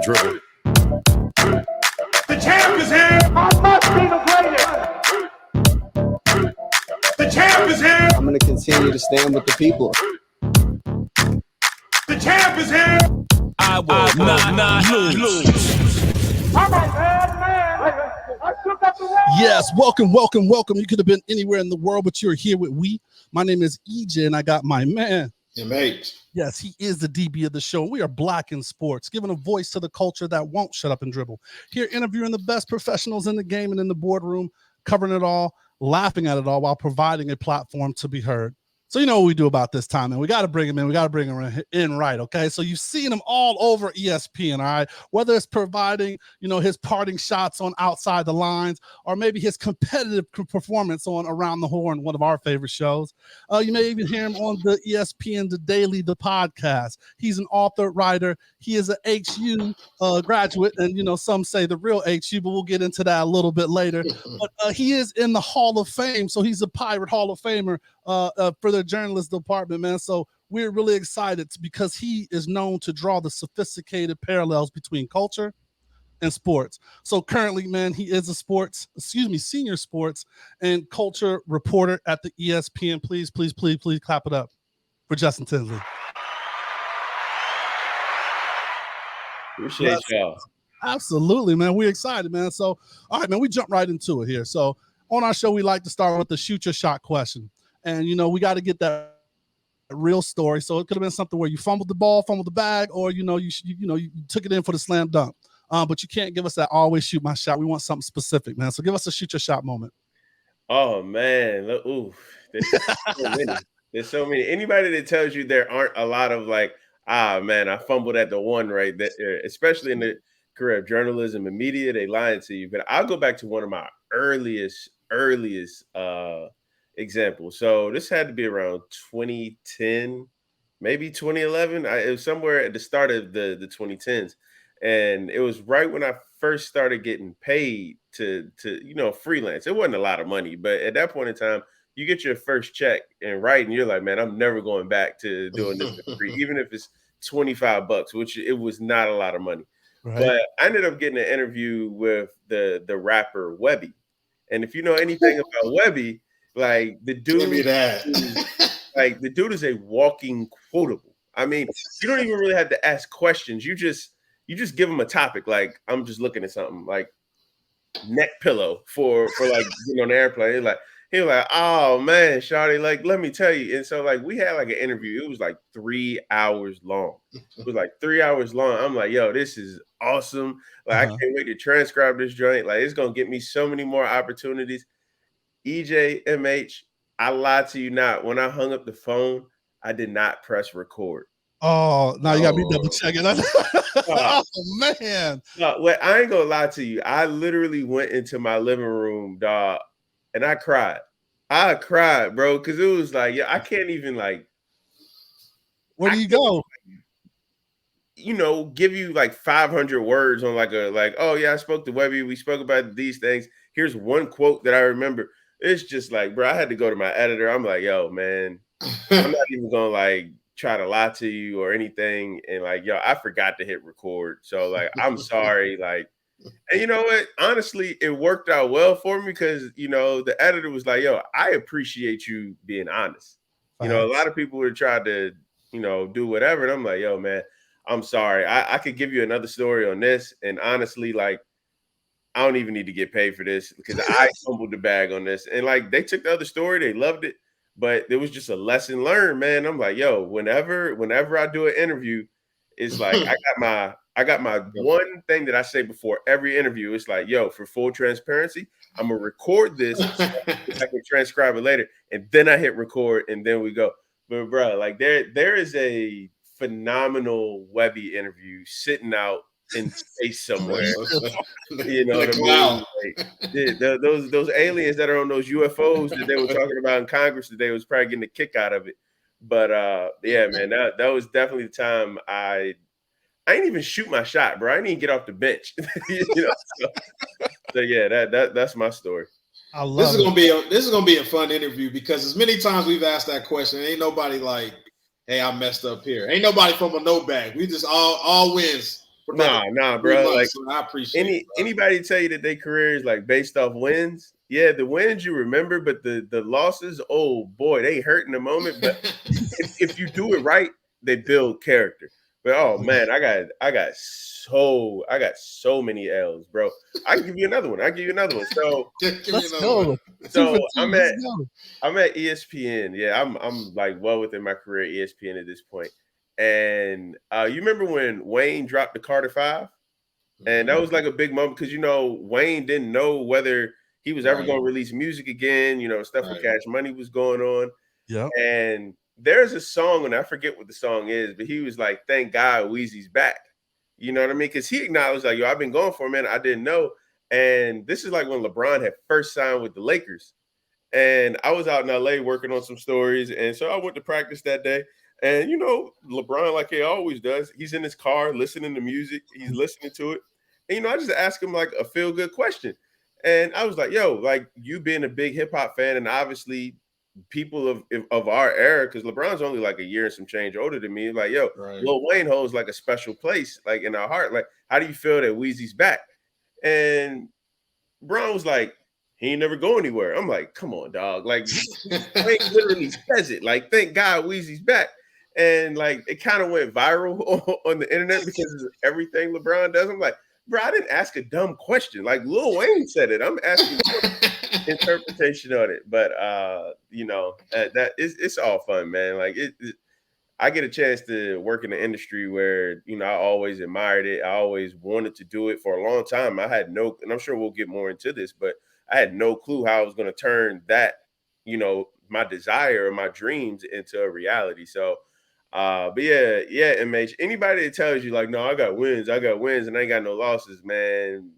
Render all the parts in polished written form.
and dribble. The champ is here. I must be the greatest. The champ is here. I'm going to continue to stand with the people. The champ is here. I will not lose. I'm a bad man. I took up the world. Yes, welcome. You could have been anywhere in the world, but you're here with we. My name is EJ, and I got my man. MH. Yes, he is the DB of the show. We are Black in Sports, giving a voice to the culture that won't shut up and dribble. Here interviewing the best professionals in the game and in the boardroom, covering it all, laughing at it all while providing a platform to be heard. So you know what we do about this time, and we got to bring him in. We got to bring him in right, okay? So you've seen him all over ESPN, all right? Whether it's providing, his parting shots on Outside the Lines, or maybe his competitive performance on Around the Horn, one of our favorite shows. You may even hear him on the ESPN The Daily, the podcast. He's an author, writer. He is an HU graduate, and some say the real HU, but we'll get into that a little bit later. But he is in the Hall of Fame, so he's a Pirate Hall of Famer for the journalist department, man. So we're really excited because he is known to draw the sophisticated parallels between culture and sports. So currently, man, he is a senior sports and culture reporter at the ESPN. Please clap it up for Justin Tinsley. Appreciate y'all. Absolutely, man. We're excited, man. So, all right, man, we jump right into it here. So on our show, we like to start with the shoot your shot question. And, we got to get that real story. So it could have been something where you fumbled the ball, fumbled the bag, or, you took it in for the slam dunk. But you can't give us that always shoot my shot. We want something specific, man. So give us a shoot your shot moment. Oh, man. Ooh, there's so many. Anybody that tells you there aren't a lot of man, I fumbled at the one right there, especially in the career of journalism and media, they lying to you. But I'll go back to one of my earliest example. So this had to be around 2010, maybe 2011. It was somewhere at the start of the 2010s. And it was right when I first started getting paid to freelance. It wasn't a lot of money, but at that point in time, you get your first check and writing, you're like, man, I'm never going back to doing this for free, even if it's $25, which it was not a lot of money. Right. But I ended up getting an interview with the rapper Webby. And if you know anything about Webby, the dude, the dude is a walking quotable. I mean, you don't even really have to ask questions. You just give him a topic. Like, I'm just looking at something like neck pillow for getting on the airplane. He was like, oh man, shawty, let me tell you. And so we had an interview. It was 3 hours long. It was 3 hours long. I'm like, yo, this is awesome. I can't wait to transcribe this joint. It's gonna get me so many more opportunities. EJ, MH, I lied to you not. When I hung up the phone, I did not press record. Oh, now you got me double checking. Oh man. Well, I ain't gonna lie to you. I literally went into my living room, dog, and I cried. I cried, bro, because it was I can't even where do you go? Give you 500 words on oh yeah, I spoke to Webby. We spoke about these things. Here's one quote that I remember. It's just bro, I had to go to my editor. I'm like, yo, man, I'm not even gonna try to lie to you or anything. And yo, I forgot to hit record. So I'm sorry. And you know what? Honestly, it worked out well for me because the editor was like, yo, I appreciate you being honest. Thanks. A lot of people would try to, do whatever. And I'm like, yo, man, I'm sorry. I could give you another story on this. And honestly, I don't even need to get paid for this because I fumbled the bag on this. And they took the other story, they loved it, but it was just a lesson learned, man. I'm like, yo, whenever I do an interview, it's I got my one thing that I say before every interview. It's yo, for full transparency, I'm gonna record this so I can transcribe it later, and then I hit record, and then we go. But bro, there is a phenomenal Webby interview sitting out in space somewhere. You know what I mean? Those aliens that are on those UFOs that they were talking about in Congress today was probably getting a kick out of it. But yeah, man, that was definitely the time I didn't even shoot my shot, bro. I didn't even get off the bench. So yeah, that's my story. I love this is gonna be a fun interview because as many times we've asked that question, ain't nobody hey, I messed up here. Ain't nobody from a no bag. We just all wins Nah, bro. Like I appreciate anybody tell you that their career is like based off wins. Yeah, the wins you remember, but the losses, oh boy, they hurt in the moment. But if you do it right, they build character. But oh man, I got so many L's, bro. I can give you another one. So Let's go. So I'm at ESPN. Yeah, I'm like well within my career at ESPN at this point. And you remember when Wayne dropped the Carter 5? And that was like a big moment because Wayne didn't know whether he was ever going to release music again. Stuff with Cash Money was going on. Yeah. And there's a song, and I forget what the song is, but he was like, "Thank God Weezy's back." You know what I mean? Because he acknowledged like, "Yo, I've been going for a minute. I didn't know." And this is like when LeBron had first signed with the Lakers. And I was out in LA working on some stories. And so I went to practice that day. And, LeBron, like he always does, he's in his car listening to music. He's listening to it. And, I just asked him like a feel-good question. And I was like, yo, like you being a big hip hop fan and obviously people of our era, because LeBron's only like a year and some change older than me. Like, yo, Lil Wayne holds like a special place like in our heart. Like, how do you feel that Weezy's back? And Bron was like, he ain't never go anywhere. I'm like, come on, dog. Like, Wayne literally says it. Like, thank God Weezy's back. And like it kind of went viral on the internet because of everything LeBron does. I'm like, bro, I didn't ask a dumb question. Like Lil Wayne said it. I'm asking interpretation on it. But that it's all fun, man. Like I get a chance to work in the industry where I always admired it. I always wanted to do it for a long time. I had no, and I'm sure we'll get more into this, but I had no clue how I was going to turn that, my desire or my dreams into a reality. So. But yeah, MH. Anybody that tells you like, no, I got wins, and I ain't got no losses, man,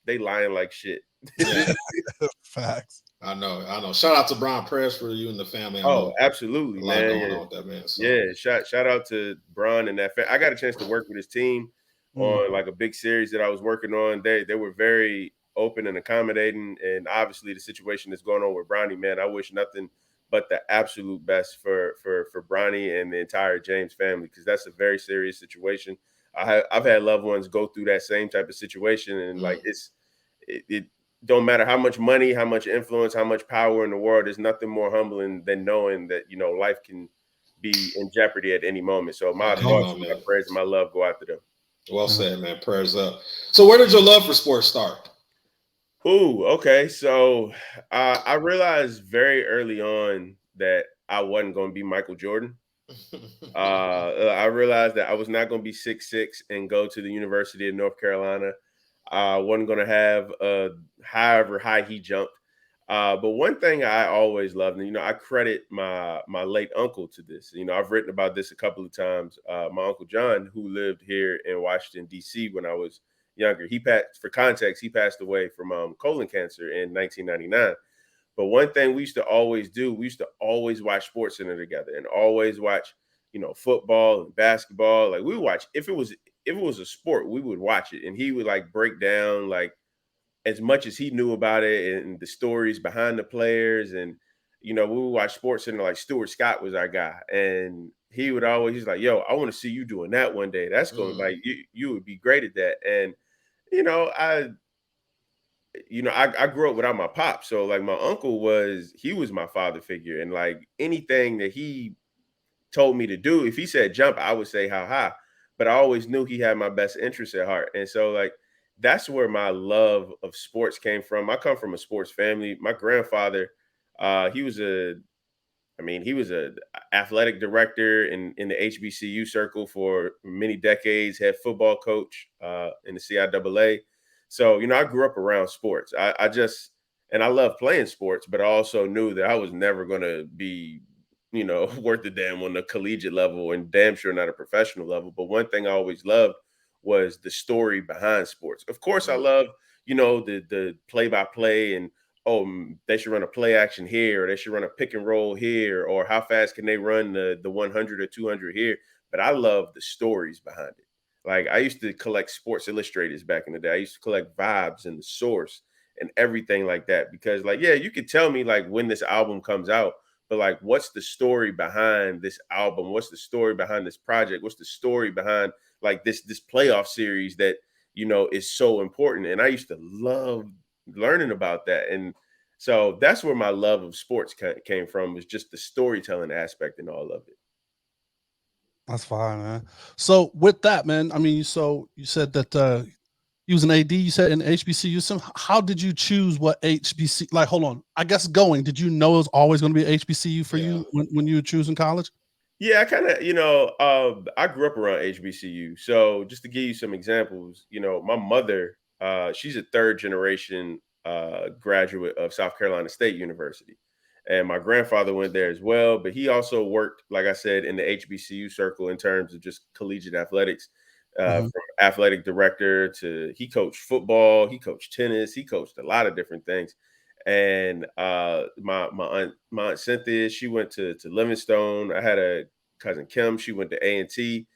they lying like shit. Facts. I know. Shout out to Brian Press for you and the family. Absolutely, man. Going on with that, man. So. Yeah, shout out to Brian and that. I got a chance to work with his team on like a big series that I was working on. They were very open and accommodating, and obviously the situation that's going on with Bronny, man, I wish nothing but the absolute best for Bronny and the entire James family, because that's a very serious situation. I've had loved ones go through that same type of situation, and like it don't matter how much money, how much influence, how much power in the world. There's nothing more humbling than knowing that life can be in jeopardy at any moment. So my thoughts, my prayers, and my love go out to them. Well said, man. Prayers up. So where did your love for sports start? Ooh, okay. So I realized very early on that I wasn't going to be Michael Jordan. I realized that I was not going to be 6'6" and go to the University of North Carolina. I wasn't going to have however high he jumped. But one thing I always loved, and I credit my late uncle to this. I've written about this a couple of times. My Uncle John, who lived here in Washington, D.C. when I was younger. He passed away from colon cancer in 1999. But one thing we used to always do, we used to always watch SportsCenter together and always watch, football and basketball. Like we would watch, if it was a sport, we would watch it. And he would like break down like as much as he knew about it and the stories behind the players. And, we would watch SportsCenter, like Stuart Scott was our guy. And he's like, yo, I want to see you doing that one day. That's going like, you would be great at that. And, I grew up without my pop. So like my uncle was my father figure. And like anything that he told me to do, if he said jump, I would say how high. But I always knew he had my best interest at heart. And so like, that's where my love of sports came from. I come from a sports family. My grandfather, he was a athletic director in the HBCU circle for many decades, head football coach in the CIAA. So, I grew up around sports. I love playing sports, but I also knew that I was never going to be, worth a damn on the collegiate level and damn sure not a professional level. But one thing I always loved was the story behind sports. Of course, I love, the play-by-play and, they should run a play action here, or they should run a pick and roll here, or how fast can they run the 100 or 200 here. But I love the stories behind it. Like I used to collect Sports Illustrateds back in the day. I used to collect Vibes and The Source and everything like that, because like, yeah, you could tell me like when this album comes out, but like, what's the story behind this album? What's the story behind this project? What's the story behind like this playoff series that, you know, is so important. And I used to love learning about that. And so that's where my love of sports came from, was just the storytelling aspect and all of it. That's fine, man. So with that, man, I mean, so you said that you was an AD, you said in HBCU. So how did you choose what HBC? Like, hold on. I guess did you know it was always going to be HBCU for you when you were choosing college? Yeah, I kind of, I grew up around HBCU. So just to give you some examples, you know, my mother, she's a third generation graduate of South Carolina State University. And my grandfather went there as well, but he also worked, like I said, in the HBCU circle in terms of just collegiate athletics, from athletic director to he coached football, he coached tennis, he coached a lot of different things. And my aunt Cynthia, she went to Livingstone. I had a cousin Kim, she went to A&T.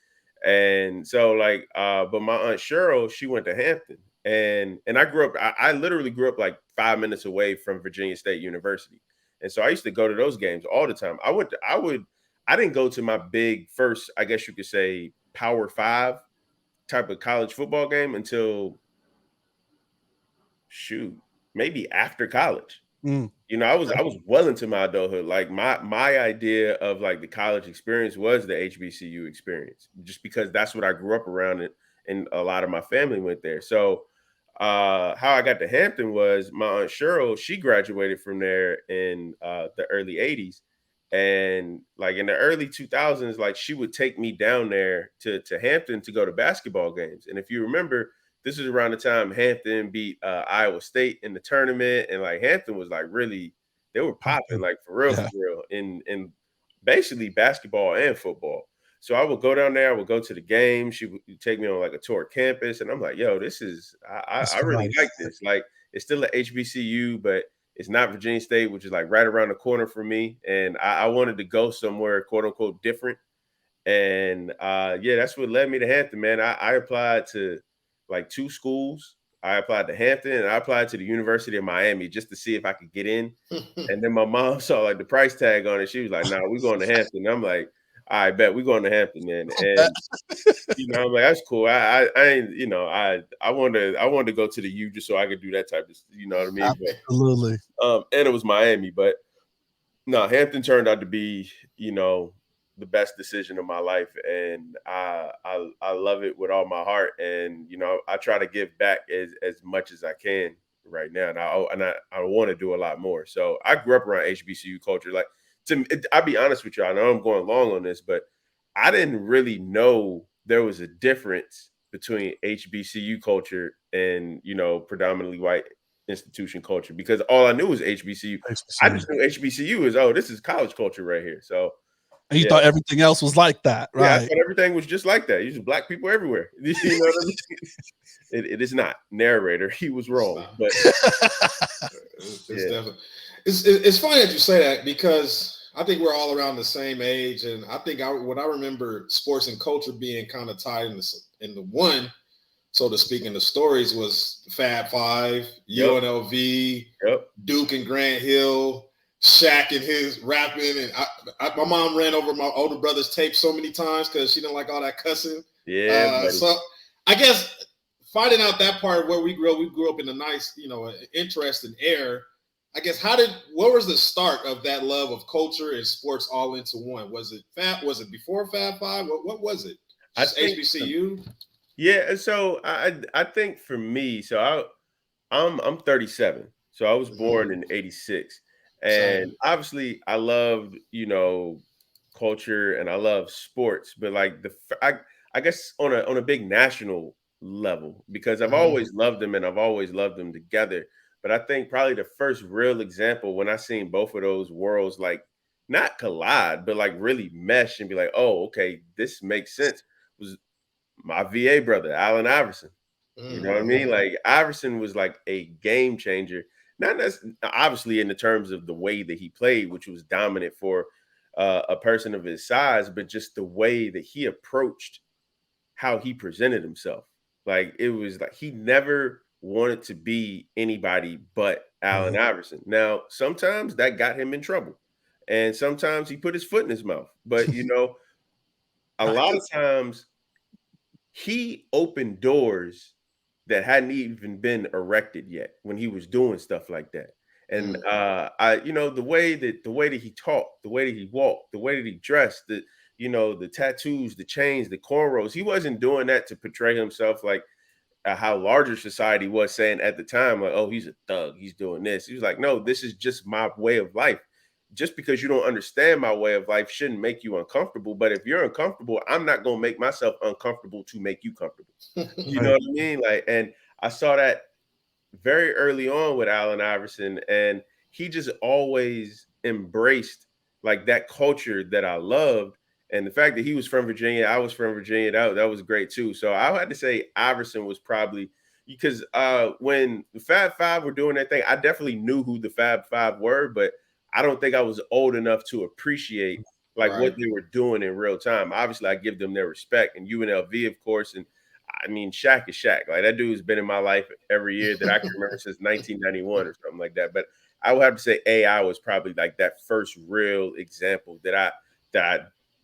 And so like, but my aunt Cheryl, she went to Hampton. And I grew up, I literally grew up like 5 minutes away from Virginia State University. And so I used to go to those games all the time. I didn't go to my big first, I guess you could say, Power 5 type of college football game until maybe after college. You know, I was well into my adulthood. Like my idea of like the college experience was the HBCU experience, just because that's what I grew up around, and a lot of my family went there. So how I got to Hampton was my aunt Cheryl, she graduated from there in the early 80s. And like in the early 2000s, like she would take me down there to Hampton to go to basketball games. And if you remember, this is around the time Hampton beat Iowa State in the tournament. And like Hampton was like really, they were popping like for real in basically basketball and football. So I would go down there, I would go to the game. She would take me on like a tour of campus. And I'm like, yo, this is, I really like this. Like it's still an HBCU, but it's not Virginia State, which is like right around the corner for me. And I wanted to go somewhere, quote unquote, different. And that's what led me to Hampton, man. I applied to like 2 schools. I applied to Hampton and I applied to the University of Miami just to see if I could get in. And then my mom saw like the price tag on it. She was like, "Nah, we're going to Hampton." And I'm like, "I bet we're going to Hampton, man." And I'm like, "That's cool." I ain't, I wanted to go to the U just so I could do that type of, you know what I mean? Absolutely. But, and it was Miami, but no, Hampton turned out to be, the best decision of my life, and I love it with all my heart. And I try to give back as much as I can right now, and I want to do a lot more. So I grew up around HBCU culture. Like I'll be honest with you, I know I'm going long on this, but I didn't really know there was a difference between HBCU culture and predominantly white institution culture, because all I knew was HBCU. I just knew HBCU is, this is college culture right here. So. And you thought everything else was like that, right? Yeah, I thought everything was just like that. You just black people everywhere. You know what I mean? It is not. Narrator, he was wrong. But it's funny that you say that, because I think we're all around the same age, and I think what I remember sports and culture being kind of tied in the one, so to speak, in the stories was Fab Five, UNLV, Duke and Grant Hill, Shaq and his rapping, and my mom ran over my older brother's tape so many times because she didn't like all that cussing. Yeah. So I guess finding out that part where we grew up in a nice, interesting era. I guess what was the start of that love of culture and sports all into one? Was it before Fab Five? What was it? Just HBCU? Yeah. So I think for me, so I'm 37. So I was born in 86. And obviously I loved, culture and I love sports, but like I guess on a big national level, because I've always loved them and I've always loved them together. But I think probably the first real example when I seen both of those worlds, like not collide, but like really mesh and be like, oh, okay, this makes sense, was my VA brother, Allen Iverson. You know what I mean? Like Iverson was like a game changer. Not necessarily, obviously, in the terms of the way that he played, which was dominant for a person of his size, but just the way that he approached how he presented himself. Like it was like he never wanted to be anybody but Allen Iverson. Now, sometimes that got him in trouble, and sometimes he put his foot in his mouth. But a lot of times, he opened doors that hadn't even been erected yet when he was doing stuff like that. And the way that he talked, the way that he walked, the way that he dressed, the tattoos, the chains, the cornrows, he wasn't doing that to portray himself like how larger society was saying at the time, like, oh, he's a thug, he's doing this. He was like, no, this is just my way of life. Just because you don't understand my way of life shouldn't make you uncomfortable. But if you're uncomfortable, I'm not going to make myself uncomfortable to make you comfortable. You know what I mean? Like, and I saw that very early on with Allen Iverson, and he just always embraced like that culture that I loved. And the fact that he was from Virginia, I was from Virginia, that was great too. So I had to say Iverson was probably, because when the Fab Five were doing that thing, I definitely knew who the Fab Five were, but I don't think I was old enough to appreciate like what they were doing in real time. Obviously, I give them their respect, and UNLV, of course. And I mean, Shaq is Shaq. Like, that dude's been in my life every year that I can remember since 1991 or something like that. But I would have to say AI was probably like that first real example that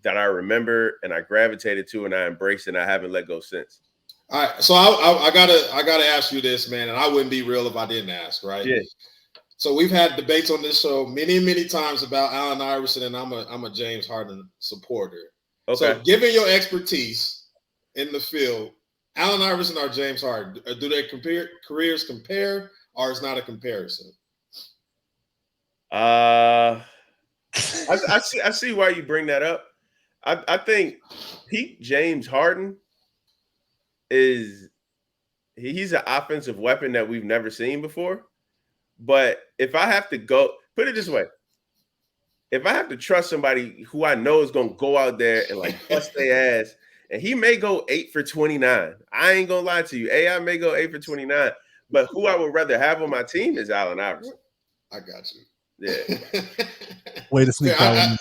I remember and I gravitated to and I embraced, and I haven't let go since. All right, so I gotta ask you this, man, and I wouldn't be real if I didn't ask, right? Yeah. So we've had debates on this show many times about Allen Iverson, and I'm a James Harden supporter. Okay. So, given your expertise in the field, Allen Iverson or James Harden, do their careers compare, or is not a comparison? I see why you bring that up. I think peak James Harden he's an offensive weapon that we've never seen before. But if I have to go, put it this way, if I have to trust somebody who I know is going to go out there and like bust their ass, and he may go 8 for 29. I ain't going to lie to you. AI may go 8 for 29, but who I would rather have on my team is Allen Iverson. I got you. Yeah. Way to sneak that one.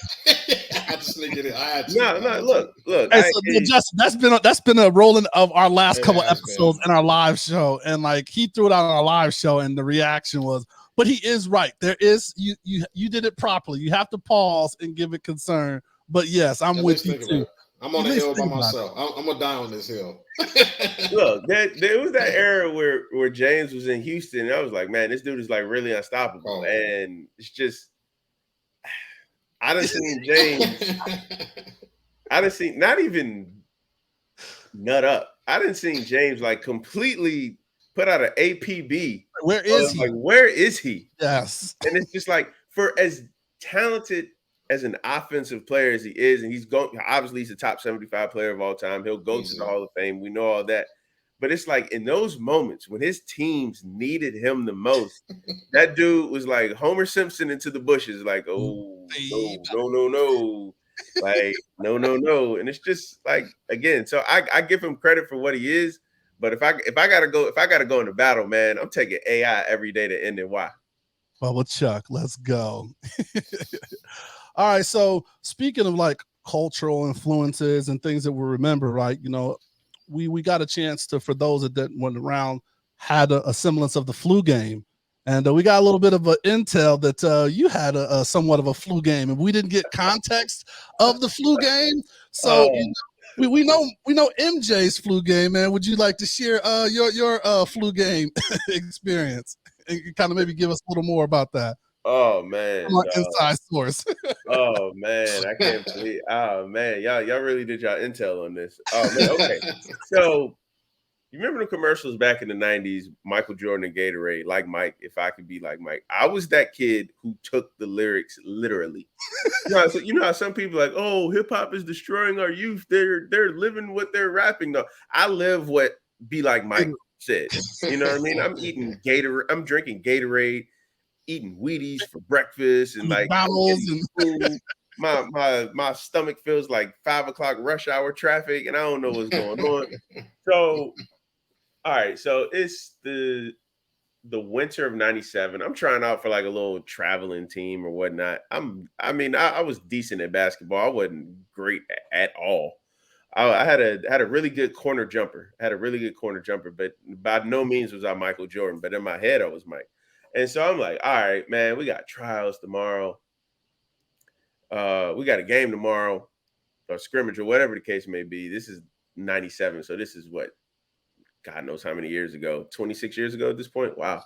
I had to sneak it in. No, look. Hey, Justin, that's been a rolling of our last couple episodes in our live show, and like he threw it out on our live show, and the reaction was, but he is right. There is you did it properly. You have to pause and give it concern. But yes, I'm with you too. I'm on a hill by myself. I'm gonna die on this hill. Look, there was that era where James was in Houston, and I was like, man, this dude is like really unstoppable. And it's just, I done seen James. I done seen not even nut up. I done seen James like completely put out an APB. Where is he? Like, where is he? Yes. And it's just like, for as talented as an offensive player as he is, and obviously he's the top 75 player of all time. He'll go to the Hall of Fame. We know all that. But it's like in those moments when his teams needed him the most, that dude was like Homer Simpson into the bushes, like, oh, no. Like, no. And it's just like, again, so I give him credit for what he is. But if I gotta go into battle, man, I'm taking AI every day to end it. Why? Well, Chuck, let's go. All right. So speaking of like cultural influences and things that we remember, right? You know, we got a chance to, for those that went around, had a semblance of the flu game. And we got a little bit of an intel that you had a somewhat of a flu game, and we didn't get context of the flu game. So we know MJ's flu game, man. Would you like to share your flu game experience and kind of maybe give us a little more about that? Oh man, inside source. Oh man, I can't believe. Oh man, y'all really did y'all intel on this. Oh man, okay. So you remember the commercials back in the 90s, Michael Jordan and Gatorade, like Mike, if I could be like Mike. I was that kid who took the lyrics literally. You know how some people are like, oh, hip hop is destroying our youth. They're living what they're rapping. No, I live what Be Like Mike said. You know what I mean? I'm eating Gatorade. I'm drinking Gatorade, eating Wheaties for breakfast, and like food. My stomach feels like 5 o'clock rush hour traffic, and I don't know what's going on. So, all right, so it's the winter of '97. I'm trying out for like a little traveling team or whatnot. I was decent at basketball. I wasn't great at all. I had a really good corner jumper. But by no means was I Michael Jordan. But in my head, I was Mike. And so I'm like, all right, man, we got trials tomorrow. We got a game tomorrow, or scrimmage, or whatever the case may be. This is 97. So this is what, God knows how many years ago, 26 years ago at this point. Wow.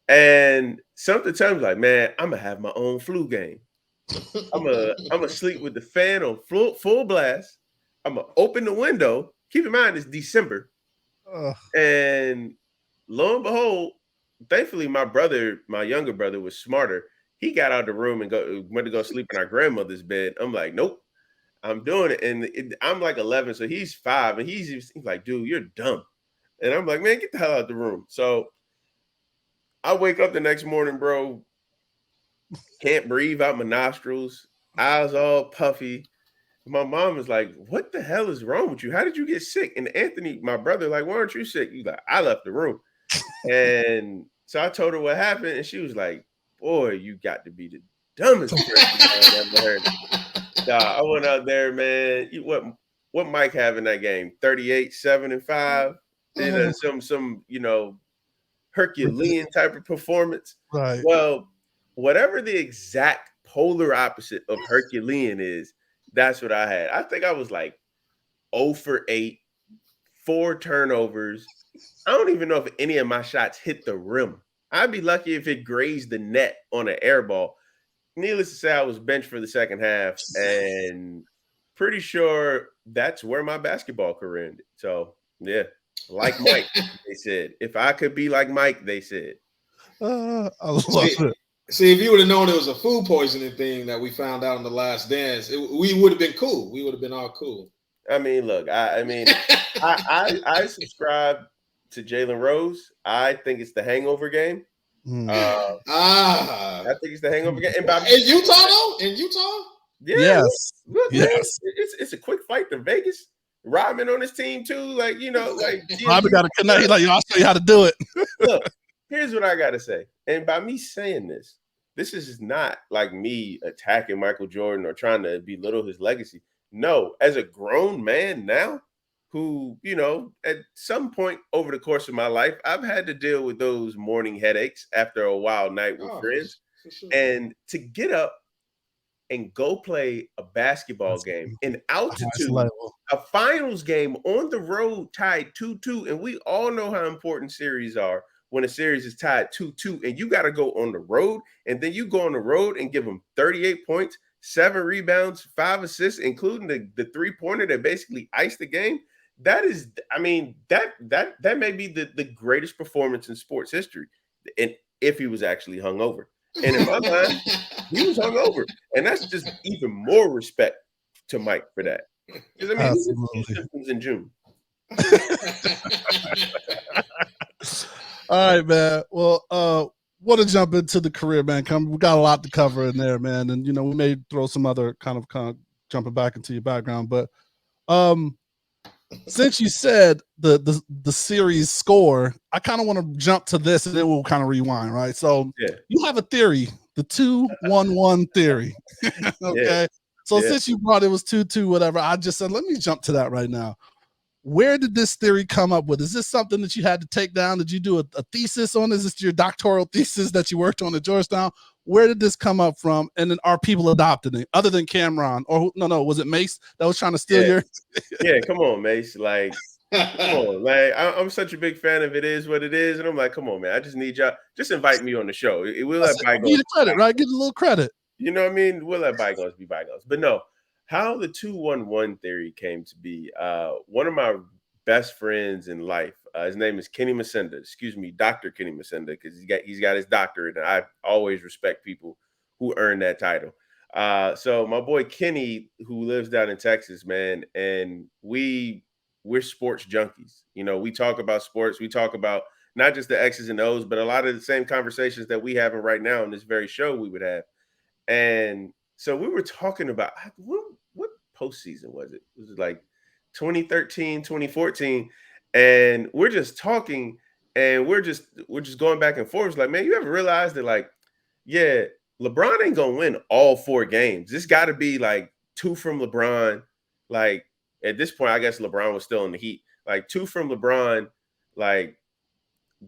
And something tells me like, man, I'm gonna have my own flu game. I'm gonna sleep with the fan on full blast. I'm gonna open the window. Keep in mind it's December. And lo and behold, thankfully my younger brother was smarter. He got out of the room and went to go sleep in our grandmother's bed. I'm like, nope, I'm doing it. And I'm like 11, so he's 5, and he's like, dude, you're dumb. And I'm like, man, get the hell out of the room. So I wake up the next morning, bro, can't breathe out my nostrils, eyes all puffy. My mom was like, what the hell is wrong with you? How did you get sick? And Anthony, my brother, like, why aren't you sick? He's like, I left the room. And so I told her what happened, and she was like, boy, you got to be the dumbest person I've ever heard. Nah, I went out there, man. What Mike have in that game? 38, 7, and 5. Some Herculean type of performance. Right. Well, whatever the exact polar opposite of Herculean is, that's what I had. I think I was like 0 for 8, 4 turnovers. I don't even know if any of my shots hit the rim. I'd be lucky if it grazed the net on an air ball. Needless to say, I was benched for the second half, and pretty sure that's where my basketball career ended. So, yeah, like Mike, they said. If I could be like Mike, they said. I love it. See, if you would have known it was a food poisoning thing that we found out in The Last Dance, we would have been cool. We would have been all cool. I mean, look, I subscribe to Jalen Rose. I think it's the hangover game. I think it's the hangover game. And in Utah, though? In Utah? Yeah. Yes. Look, yes. Man, it's a quick flight to Vegas. Rodman on his team, too. Like, Rodman got to connect. He's like, I'll show you how to do it. Look, here's what I got to say. And by me saying this is not like me attacking Michael Jordan or trying to belittle his legacy. No, as a grown man now who, at some point over the course of my life, I've had to deal with those morning headaches after a wild night with friends. Sure. And to get up and go play a basketball game in altitude, a finals game on the road tied 2-2. And we all know how important series are when a series is tied 2-2 and you got to go on the road, and then you go on the road and give them 38 points, 7 rebounds, 5 assists, including the 3-pointer that basically iced the game. That is, that may be the greatest performance in sports history. And if he was actually hungover. And in my mind, he was hungover. And that's just even more respect to Mike for that. Because he was in June. All right, man. Well, want to jump into the career, man. We got a lot to cover in there, man. And, we may throw some other kind of jumping back into your background. But since you said the series score, I kind of want to jump to this and then we'll kind of rewind, right? So You have a theory, the 2-1-1 theory. Okay. Yeah. So since you brought it was 2-2, whatever, I just said, let me jump to that right now. Where did this theory come up with? Is this something that you had to take down? Did you do a thesis on? Is this your doctoral thesis that you worked on at Georgetown? Where did this come up from? And then are people adopting it other than Cameron? Or no, was it Mace that was trying to steal your? Yeah, come on, Mace. Like, come on. Like, I'm such a big fan of It Is What It Is. And I'm like, come on, man. I just need y'all. Just invite me on the show. We'll let bygones. Need credit, right? Get a little credit. You know what I mean? We'll let bygones be bygones. But no, how the 2-1-1 theory came to be, one of my best friends in life, his name is Kenny Masenda. Excuse me, Dr. Kenny Masenda, because he's got his doctorate, and I always respect people who earn that title. So my boy Kenny, who lives down in Texas, man, and we're sports junkies. We talk about sports. We talk about not just the X's and O's, but a lot of the same conversations that we having right now in this very show we would have. And so we were talking about what postseason was it? Was it like 2013, 2014? And we're just talking and we're just going back and forth. It's like, man, you ever realize that, like, yeah, LeBron ain't gonna win all 4 games. This got to be like 2 from LeBron. Like, at this point, I guess LeBron was still in the Heat. Like 2 from LeBron, like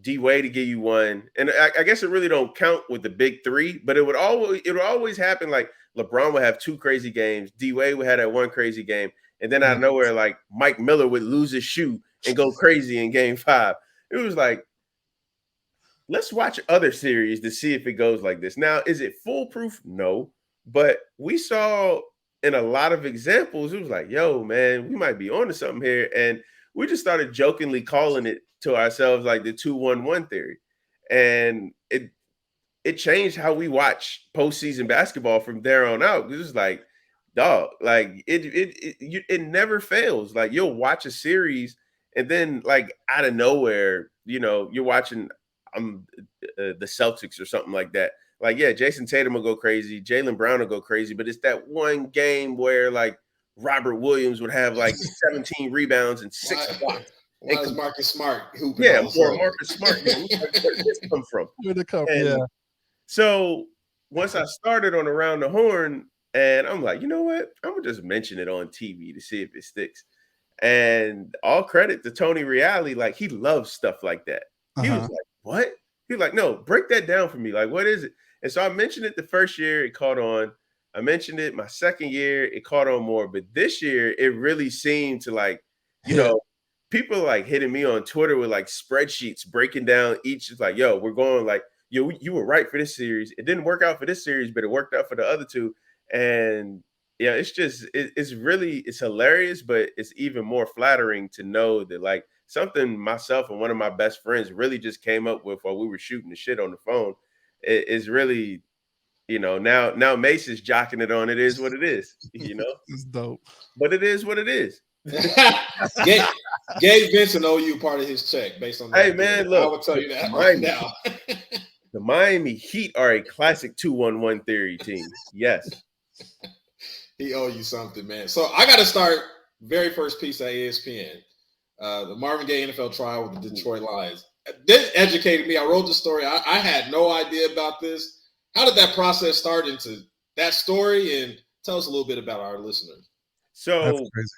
D-Wade to give you 1. And I guess it really don't count with the big 3, but it would always happen. Like LeBron would have 2 crazy games. D-Wade would have that 1 crazy game. And then out of nowhere, like Mike Miller would lose his shoe and go crazy in game 5. It was like, let's watch other series to see if it goes like this. Now, is it foolproof? No. But we saw in a lot of examples, it was like, yo, man, we might be onto something here. And we just started jokingly calling it to ourselves like the 2-1-1 theory. And it changed how we watch postseason basketball from there on out. It was like, dog, like it never fails. Like you'll watch a series and then like out of nowhere, you're watching the Celtics or something like that. Like, yeah, Jason Tatum will go crazy, Jaylen Brown will go crazy, but it's that one game where like Robert Williams would have like 17 rebounds and 6 blocks. Why is Marcus Smart hooping? Yeah, or Marcus Smart. Where did this come from? So once I started on Around the Horn, and I'm like, you know what? I'm gonna just mention it on TV to see if it sticks. And all credit to Tony Reale, like he loves stuff like that. He was like, what? He was like, no, break that down for me. Like, what is it? And so I mentioned it the first year, it caught on. I mentioned it my second year, it caught on more. But this year, it really seemed to like, people like hitting me on Twitter with like spreadsheets breaking down each. It's like, yo, we're going like, you were right for this series. It didn't work out for this series, but it worked out for the other two. And yeah, it's just it's hilarious, but it's even more flattering to know that like something myself and one of my best friends really just came up with while we were shooting the shit on the phone. It's really, now Mace is jocking it on. It is what it is, It's dope, but it is what it is. Gabe Vincent owe you part of his check based on that. Hey man, look, I will tell you that right now. The Miami Heat are a classic 2-1-1 theory team. Yes. He owe you something, man. So I got to start very first piece at ESPN. The Marvin Gaye NFL trial with the Detroit Lions. This educated me. I wrote the story. I had no idea about this. How did that process start into that story? And tell us a little bit about our listeners. So that's crazy.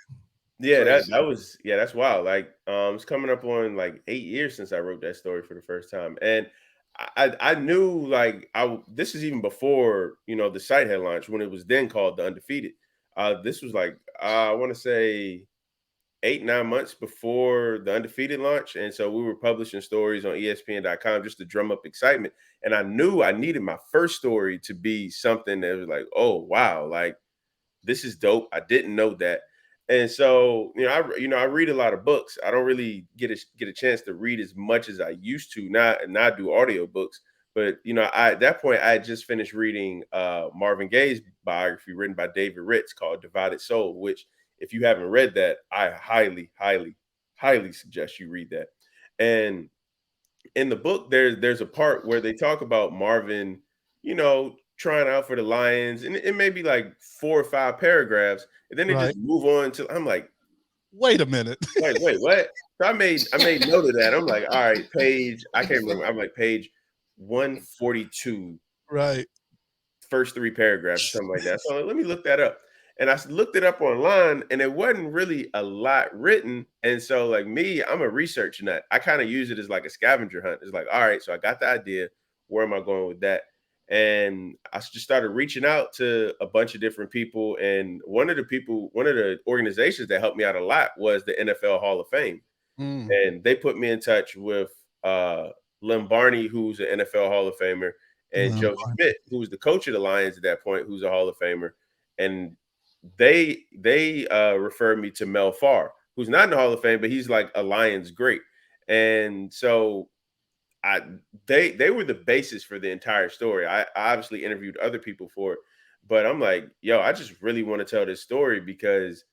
Yeah, that's wild. Like, it's coming up on like 8 years since I wrote that story for the first time. And I knew like this is even before, the site had launched when it was then called the Undefeated. This was like, I want to say 8-9 months before the Undefeated launch. And so we were publishing stories on ESPN.com just to drum up excitement. And I knew I needed my first story to be something that was like, oh, wow, like this is dope. I didn't know that. And so, I read a lot of books. I don't really get a chance to read as much as I used to. Now I do audiobooks. But, at that point, I had just finished reading Marvin Gaye's biography written by David Ritz called Divided Soul, which if you haven't read that, I highly, highly, highly suggest you read that. And in the book, there's a part where they talk about Marvin, trying out for the Lions, and it may be like 4 or 5 paragraphs, and then they just move on to. I'm like, wait a minute, wait, what? So I made note of that. I'm like, all right, page. I can't remember. I'm like page 142. Right. First 3 paragraphs, or something like that. So let me look that up. And I looked it up online, and it wasn't really a lot written. And so, like me, I'm a research nut. I kind of use it as like a scavenger hunt. It's like, all right, so I got the idea. Where am I going with that? And I just started reaching out to a bunch of different people. And one of the organizations that helped me out a lot was the NFL Hall of Fame. And they put me in touch with Lem Barney, who's an NFL Hall of Famer, and Joe Schmidt, who's the coach of the Lions at that point, who's a Hall of Famer. And they referred me to Mel Farr, who's not in the Hall of Fame, but he's like a Lions great. And so they were the basis for the entire story. I obviously interviewed other people for it, but I'm like, yo, I just really want to tell this story because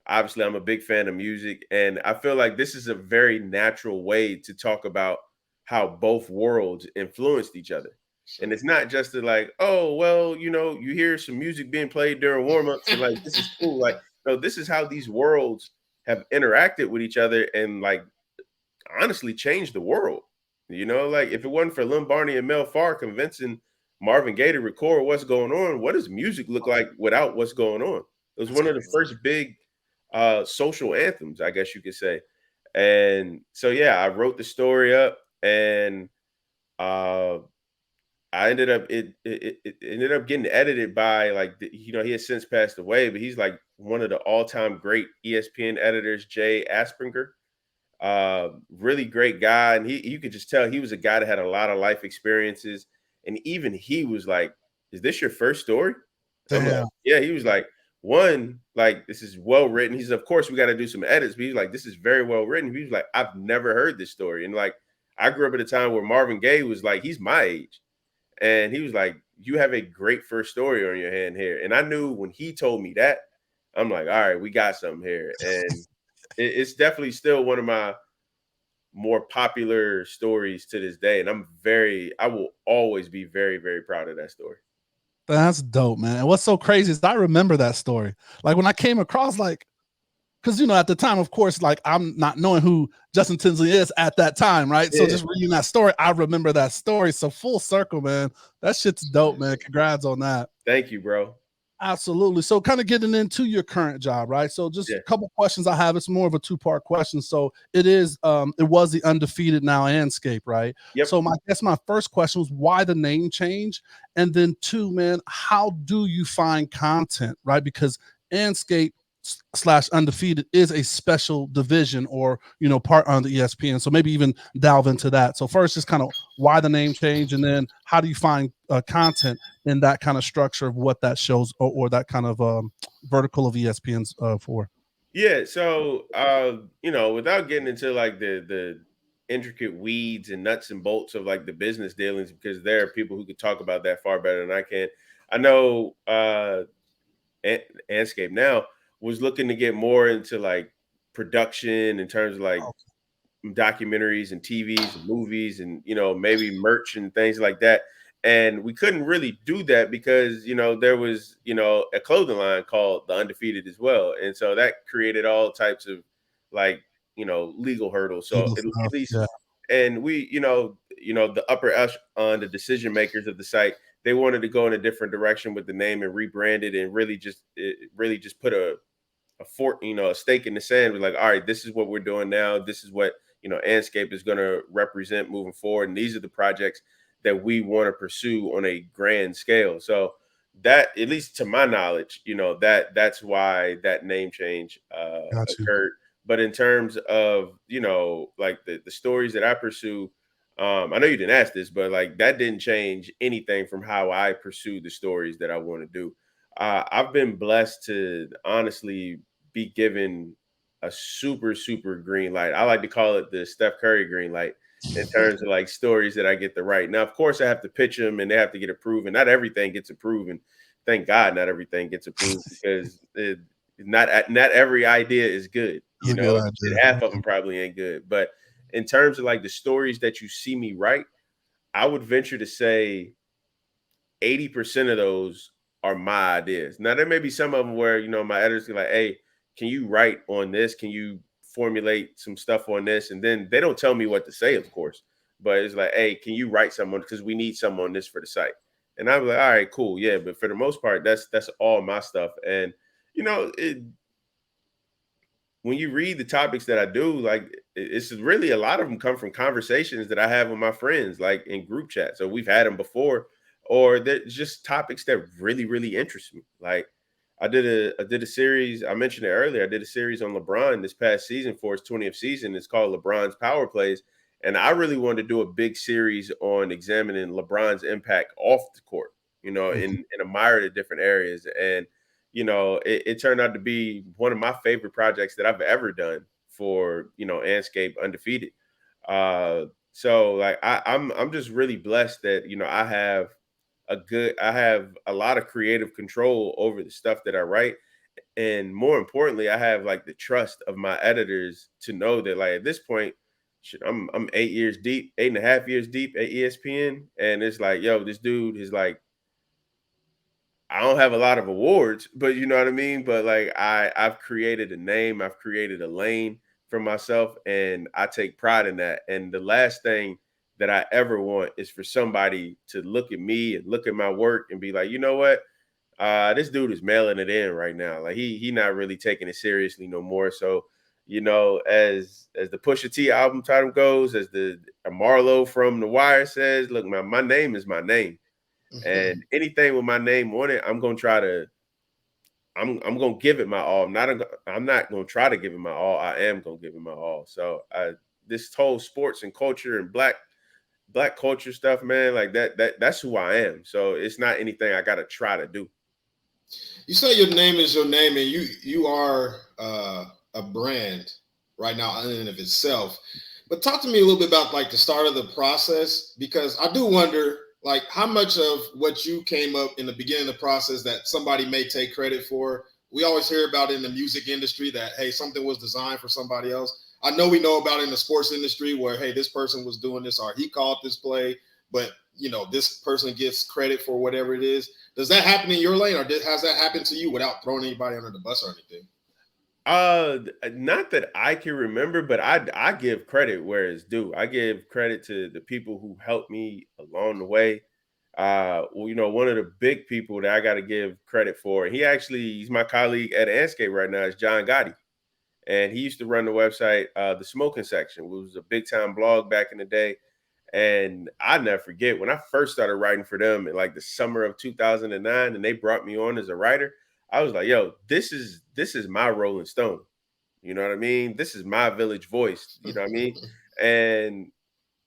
obviously I'm a big fan of music, and I feel like this is a very natural way to talk about how both worlds influenced each other. Sure. And it's not just like, oh, well, you hear some music being played during warm-ups and like, this is cool. Like, no, this is how these worlds have interacted with each other and like honestly changed the world. Like if it wasn't for Lem Barney and Mel Farr convincing Marvin Gaye to record what's going on, what does music look like without what's going on? It was one of the first big social anthems, I guess you could say. And so, yeah, I wrote the story up, and I ended up it ended up getting edited by like he has since passed away, but he's like one of the all-time great ESPN editors, Jay Aspringer. Really great guy, and you could just tell he was a guy that had a lot of life experiences, and even he was like, "Is this your first story?" I'm like, Damn. "Yeah." He was like, "One, like this is well written." He's, "Of course, we got to do some edits," but he's like, "This is very well written." He was like, "I've never heard this story," and like I grew up at a time where Marvin Gaye was like, he's my age, and he was like, "You have a great first story on your hand here," and I knew when he told me that, I'm like, "All right, we got something here," and it's definitely still one of my more popular stories to this day. And I will always be very, very proud of that story. That's dope, man. And what's so crazy is I remember that story. Like when I came across, like, because at the time, of course, like I'm not knowing who Justin Tinsley is at that time, right? Yeah. So just reading that story, I remember that story. So full circle, man. That shit's dope, man. Congrats on that. Thank you, bro. Absolutely. So kind of getting into your current job, right? So just a couple questions I have. It's more of a two-part question. So it was the undefeated now Andscape, right? Yep. So I guess my first question was why the name change? And then two, man, how do you find content, right? Because Andscape / undefeated is a special division or part on the ESPN, so maybe even delve into that. So first, just kind of why the name change, and then how do you find content in that kind of structure of what that shows or that kind of vertical of ESPN's for. Yeah, so without getting into like the intricate weeds and nuts and bolts of like the business dealings, because there are people who could talk about that far better than I can. I know Andscape now was looking to get more into like production in terms of like documentaries and TVs and movies and maybe merch and things like that. And we couldn't really do that because there was a clothing line called the Undefeated as well, and so that created all types of like legal hurdles. So at least, and we the upper echelon, the decision makers of the site, they wanted to go in a different direction with the name and rebrand it and really just put a stake in the sand. We're like, all right, this is what we're doing now. This is what Andscape is going to represent moving forward, and these are the projects that we want to pursue on a grand scale. So that, at least to my knowledge, that's why that name change occurred. But in terms of like the stories that I pursue, I know you didn't ask this, but like that didn't change anything from how I pursue the stories that I want to do. I've been blessed to honestly be given a super, super green light. I like to call it the Steph Curry green light in terms of like stories that I get to write. Now, of course, I have to pitch them and they have to get approved, and not everything gets approved. And thank God, not everything gets approved because not every idea is good. Half of them probably ain't good. But in terms of like the stories that you see me write, I would venture to say 80% of those are my ideas. Now, there may be some of them where, my editors are like, hey, can you write on this? Can you formulate some stuff on this? And then they don't tell me what to say, of course, but it's like, hey, can you write someone? Because we need someone on this for the site. And I'm like, all right, cool. Yeah. But for the most part, that's all my stuff. And, when you read the topics that I do, like it's really a lot of them come from conversations that I have with my friends, like in group chat. So we've had them before, or they're just topics that really, really interest me. Like I did a series, I mentioned it earlier. I did a series on LeBron this past season for his 20th season. It's called LeBron's Power Plays. And I really wanted to do a big series on examining LeBron's impact off the court, in a myriad of different areas. And it turned out to be one of my favorite projects that I've ever done for, Andscape Undefeated. So like I'm just really blessed that, I have a lot of creative control over the stuff that I write. And more importantly, I have like the trust of my editors to know that like at this point, I'm 8.5 years deep at ESPN. And it's like, yo, this dude is like, I don't have a lot of awards, but you know what I mean? But like I've created a name, I've created a lane for myself, and I take pride in that. And the last thing that I ever want is for somebody to look at me and look at my work and be like, you know what? This dude is mailing it in right now. Like he not really taking it seriously no more. So, as the Pusha T album title goes, as the Marlo from The Wire says, look, my name is my name. And anything with my name on it, I'm gonna try to. I'm gonna give it my all. I'm not gonna try to give it my all. I am gonna give it my all. So this whole sports and culture and black culture stuff, man, like that's who I am. So it's not anything I gotta try to do. You say your name is your name, and you are a brand right now in and of itself. But talk to me a little bit about like the start of the process, because I do wonder like how much of what you came up in the beginning of the process that somebody may take credit for. We always hear about in the music industry that, hey, something was designed for somebody else. I know we know about in the sports industry where, hey, this person was doing this or he called this play, but this person gets credit for whatever it is. Does that happen in your lane, or has that happened to you without throwing anybody under the bus or anything? Not that I can remember, but I give credit where it's due. I give credit to the people who helped me along the way. One of the big people that I got to give credit for, he's my colleague at Andscape right now, is John Gotti. And he used to run the website, The Smoking Section, which was a big time blog back in the day. And I never forget when I first started writing for them in like the summer of 2009, and they brought me on as a writer. I was like, yo, this is my Rolling Stone. You know what I mean? This is my Village Voice. You know what I mean? And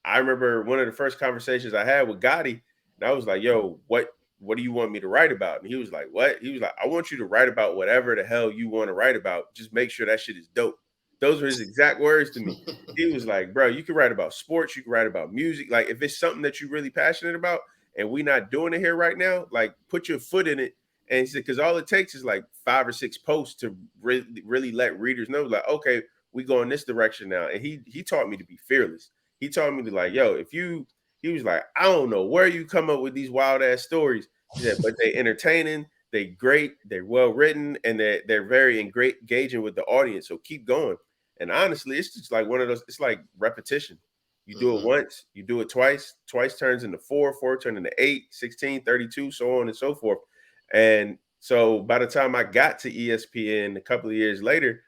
I remember one of the first conversations I had with Gotti, and I was like, yo, what do you want me to write about? And he was like, what? He was like, I want you to write about whatever the hell you want to write about. Just make sure that shit is dope. Those were his exact words to me. He was like, bro, you can write about sports, you can write about music. Like, if it's something that you're really passionate about and we're not doing it here right now, like, put your foot in it. And he said, because all it takes is like 5 or 6 posts to really let readers know, like, okay, we go in this direction now. And he taught me to be fearless. He taught me to like, yo, he was like, I don't know where you come up with these wild ass stories. He said, but they entertaining, they great, they're well written, and they're very engaging with the audience. So keep going. And honestly, it's just like one of those, it's like repetition. You do it once, you do it twice turns into 4 turns into 8, 16, 32, so on and so forth. And so by the time I got to ESPN a couple of years later,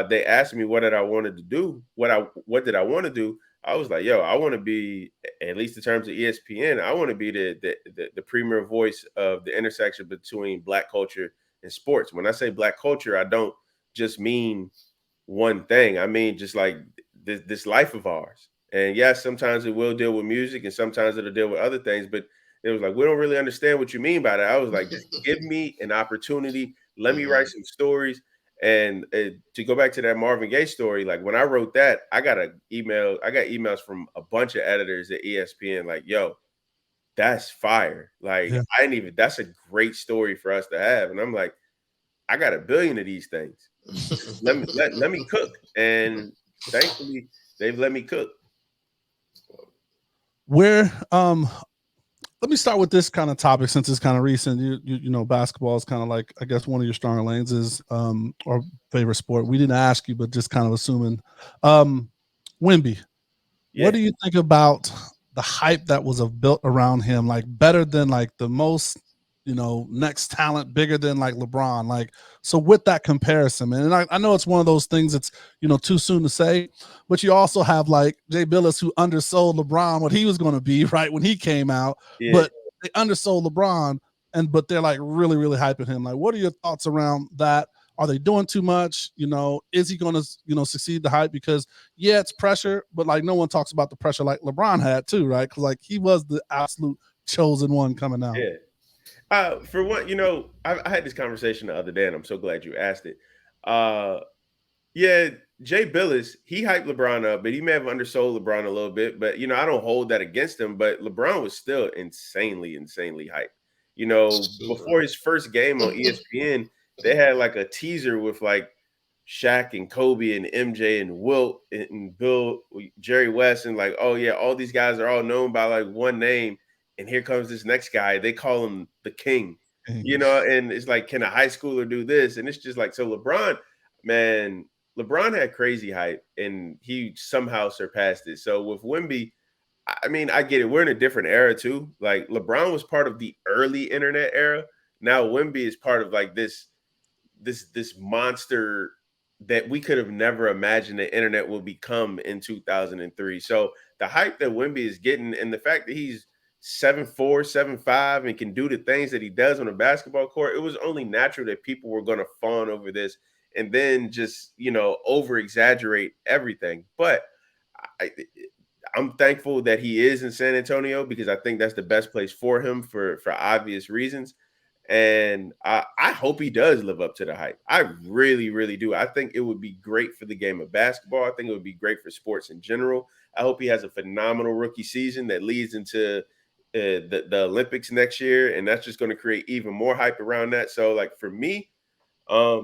they asked me what did I wanted to do, what did I want to do. I was like, yo, I want to be, at least in terms of ESPN, I want to be the premier voice of the intersection between Black culture and sports. When I say Black culture, I don't just mean one thing. I mean, just like this life of ours. And yes, sometimes it will deal with music and sometimes it'll deal with other things, but it was like, we don't really understand what you mean by that. I was like, just give me an opportunity. Let me write some stories. And to go back to that Marvin Gaye story, like when I wrote that, I got emails from a bunch of editors at ESPN, like, yo, that's fire. Like, yeah. That's a great story for us to have. And I'm like, I got 1 billion of these things. let me cook. And thankfully they've let me cook. Let me start with this kind of topic since it's kind of recent. You know, basketball is kind of like, I guess, one of your stronger lanes is or favorite sport. We didn't ask you, but just kind of assuming. Wemby, what do you think about the hype that was built around him? Like better than like the most, next talent, bigger than like LeBron. Like, so with that comparison, man, and I know it's one of those things that's, too soon to say, but you also have like Jay Billis who undersold LeBron what he was going to be right when he came out, but they undersold LeBron but they're like really, really hyping him. Like, what are your thoughts around that? Are they doing too much? Is he going to, succeed the hype? Because it's pressure, but like no one talks about the pressure like LeBron had too, right? Because like he was the absolute chosen one coming out. Yeah. For one, I had this conversation the other day, and I'm so glad you asked it. Jay Billis, he hyped LeBron up, but he may have undersold LeBron a little bit. But I don't hold that against him. But LeBron was still insanely hyped. Before his first game on ESPN, they had like a teaser with like Shaq and Kobe and MJ and Wilt and Bill, Jerry West, and like, oh yeah, all these guys are all known by like one name. And here comes this next guy. They call him the king, and it's like, can a high schooler do this? And it's just like, so LeBron had crazy hype and he somehow surpassed it. So with Wemby, I mean, I get it. We're in a different era too. Like LeBron was part of the early internet era. Now Wemby is part of like this monster that we could have never imagined the internet will become in 2003. So the hype that Wemby is getting and the fact that he's 7'4", 7'5", and can do the things that he does on a basketball court, it was only natural that people were going to fawn over this and then just, over exaggerate everything. But I'm thankful that he is in San Antonio because I think that's the best place for him for obvious reasons. And I hope he does live up to the hype. I really, really do. I think it would be great for the game of basketball. I think it would be great for sports in general. I hope he has a phenomenal rookie season that leads into the Olympics next year. And that's just going to create even more hype around that. So, like, for me, I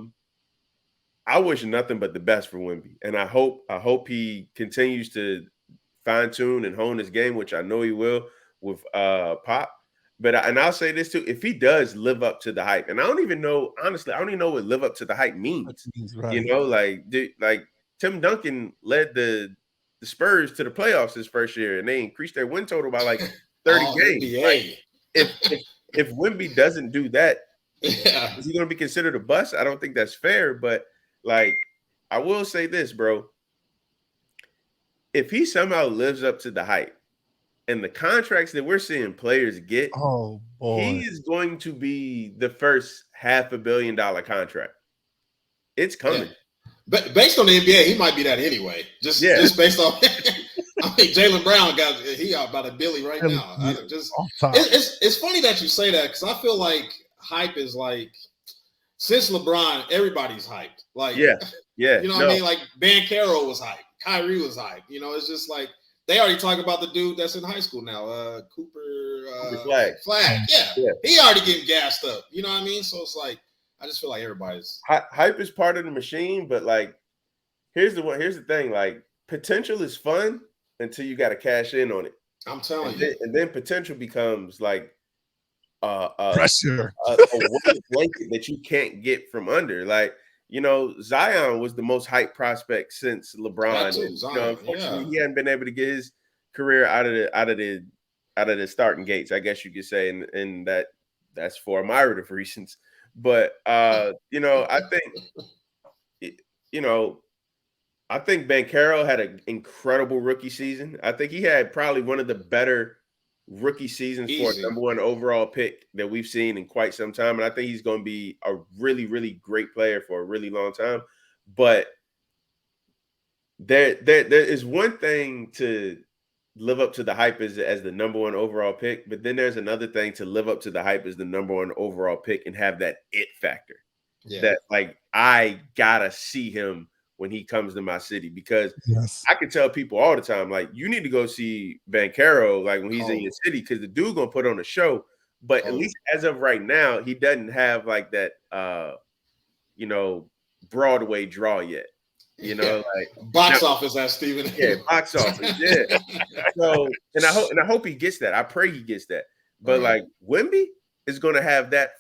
wish nothing but the best for Wemby. And I hope he continues to fine-tune and hone his game, which I know he will with Pop. But I'll say this too: if he does live up to the hype, and I don't even know, honestly, I don't even know what live up to the hype means. Right. Like Tim Duncan led the Spurs to the playoffs his first year, and they increased their win total by like 30 games. Like, if Wemby doesn't do that, is he going to be considered a bust? I don't think that's fair. But like, I will say this, bro: if he somehow lives up to the hype, and the contracts that we're seeing players get, he is going to be the first $500 million contract. It's coming. Yeah. But based on the NBA, he might be that anyway. Just based on I mean, Jaylen Brown he out about $1 billion right now. It's funny that you say that because I feel like hype is like since LeBron, everybody's hyped. Like yeah. You know what I mean? Like Banchero was hyped, Kyrie was hyped. It's just like they already talk about the dude that's in high school now, Cooper Flag. Yeah, he already getting gassed up. You know what I mean? So it's like I just feel like everybody's hype is part of the machine, but like here's the thing: like potential is fun until you got to cash in on it. I'm telling you, and then potential becomes like pressure, a blanket that you can't get from under. Like Zion was the most hyped prospect since LeBron. Unfortunately, he hadn't been able to get his career out of the starting gates, I guess you could say, and that's for admirative reasons. But I think Banchero had an incredible rookie season. I think he had probably one of the better rookie seasons for a number one overall pick that we've seen in quite some time. And I think he's going to be a really, really great player for a really long time. But there is one thing to live up to the hype as the number one overall pick, but then there's another thing to live up to the hype as the number one overall pick and have that it factor. That like I gotta see him when he comes to my city, because I can tell people all the time, like, you need to go see Banchero like when he's in your city, because the dude gonna put on a show. But at least as of right now, he doesn't have like that Broadway draw yet. Like box office as Steven. Yeah, box office. Yeah. So and I hope he gets that. I pray he gets that. But like Wemby is gonna have that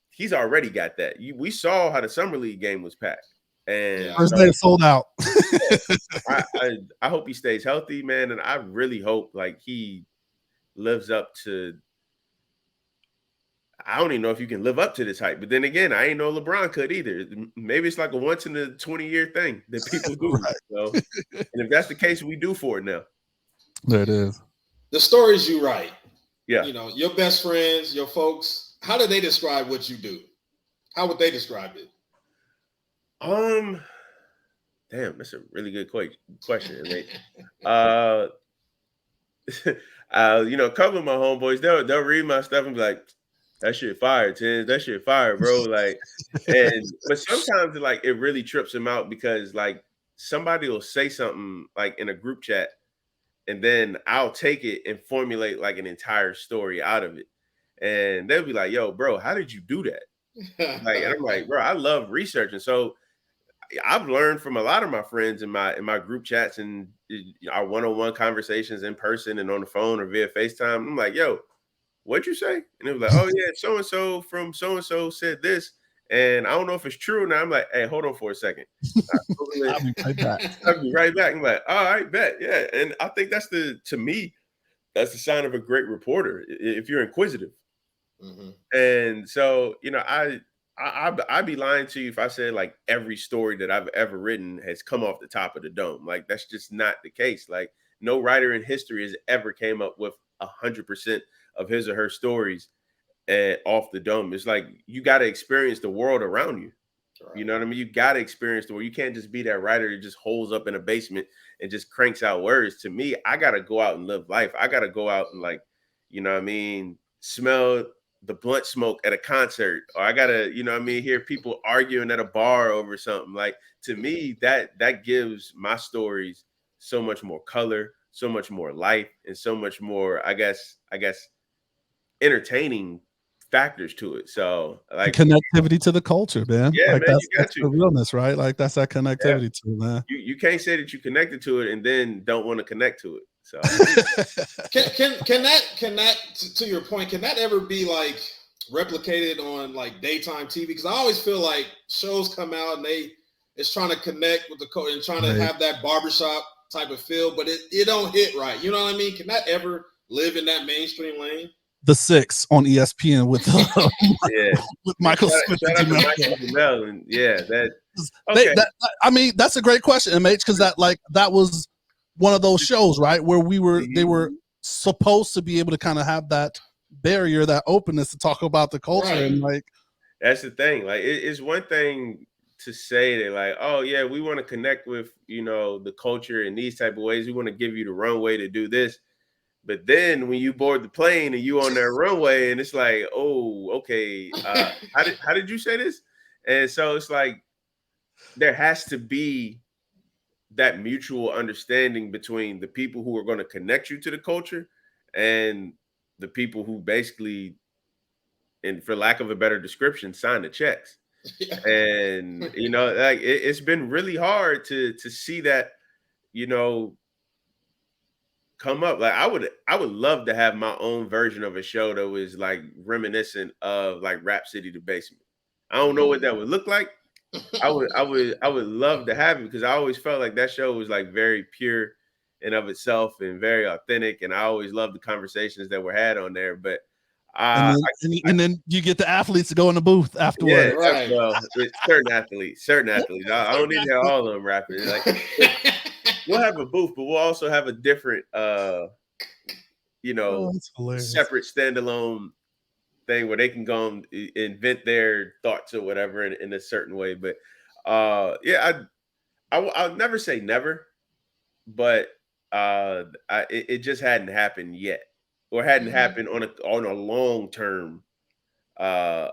he's already got that. We saw how the Summer League game was packed. And first day sold out. I hope he stays healthy, man. And I really hope like he lives up to. I don't even know if you can live up to this hype, but then again, I ain't know LeBron could either. Maybe it's like a once in a 20-year thing that people do. Right. So, and if that's the case, we do for it now. There it is. The stories you write. Yeah. Your best friends, your folks, how do they describe what you do? How would they describe it? Damn, that's a really good question. Like, a couple of my homeboys, they'll read my stuff and be like, "That shit fire, Tins. That shit fire, bro." Like, but sometimes like it really trips them out because like somebody will say something like in a group chat, and then I'll take it and formulate like an entire story out of it, and they'll be like, "Yo, bro, how did you do that?" Like, and I'm like, "Bro, I love researching." So I've learned from a lot of my friends in my group chats and our one-on-one conversations in person and on the phone or via FaceTime. I'm like, "Yo, what'd you say?" And it was like, "Oh yeah, so-and-so from so-and-so said this. And I don't know if it's true." Now I'm like, "Hey, hold on for a second." I'll be right back. I'll be right back. I'm like, "All right, bet." Yeah. And I think to me, that's the sign of a great reporter if you're inquisitive. Mm-hmm. And so, I'd be lying to you if I said like every story that I've ever written has come off the top of the dome. Like that's just not the case. Like no writer in history has ever came up with 100% of his or her stories off the dome. It's like you got to experience the world around you. Right. You know what I mean? You got to experience the world. You can't just be that writer that just holes up in a basement and just cranks out words. To me, I got to go out and live life. I got to go out and, like, you know what I mean, smell the blunt smoke at a concert, or I got to, you know what I mean, hear people arguing at a bar over something. Like, to me, that gives my stories so much more color, so much more life, and so much more, I guess, entertaining factors to it. So, like, connectivity to the culture, man. Yeah, like, man, that's the realness, right? Like, that's that connectivity to it, man. You can't say that you connected to it and then don't want to connect to it. So can that to your point, can that ever be like replicated on like daytime TV? Because I always feel like shows come out and it's trying to connect with the coach and trying to have that barbershop type of feel, but it don't hit right. You know what I mean? Can that ever live in that mainstream lane? The 6 on ESPN with with Michael Smith. And yeah, that okay. I mean, that's a great question, MH, because that was one of those shows, right, where they were supposed to be able to kind of have that barrier, that openness to talk about the culture, right. And like, that's the thing. Like, it's one thing to say that, like, oh yeah, we want to connect with, you know, the culture in these type of ways. We want to give you the runway to do this. But then when you board the plane and you on that runway and it's like, oh, okay, how did you say this? And so it's like there has to be that mutual understanding between the people who are going to connect you to the culture and the people who basically, and for lack of a better description, sign the checks. And, you know, like it's been really hard to see that, you know, come up. Like I would love to have my own version of a show that was like reminiscent of like Rap City the Basement. I don't know what that would look like. I would love to have it because I always felt like that show was like very pure in of itself and very authentic, and I always loved the conversations that were had on there. But and then you get the athletes to go in the booth afterwards. Yeah, right. Well, certain athletes. I don't need to have all of them rapping. Like, we'll have a booth, but we'll also have a different, you know, separate standalone thing where they can go and invent their thoughts or whatever in a certain way. But yeah, I'll never say never, but it just hadn't happened yet, or hadn't happened on a long term. I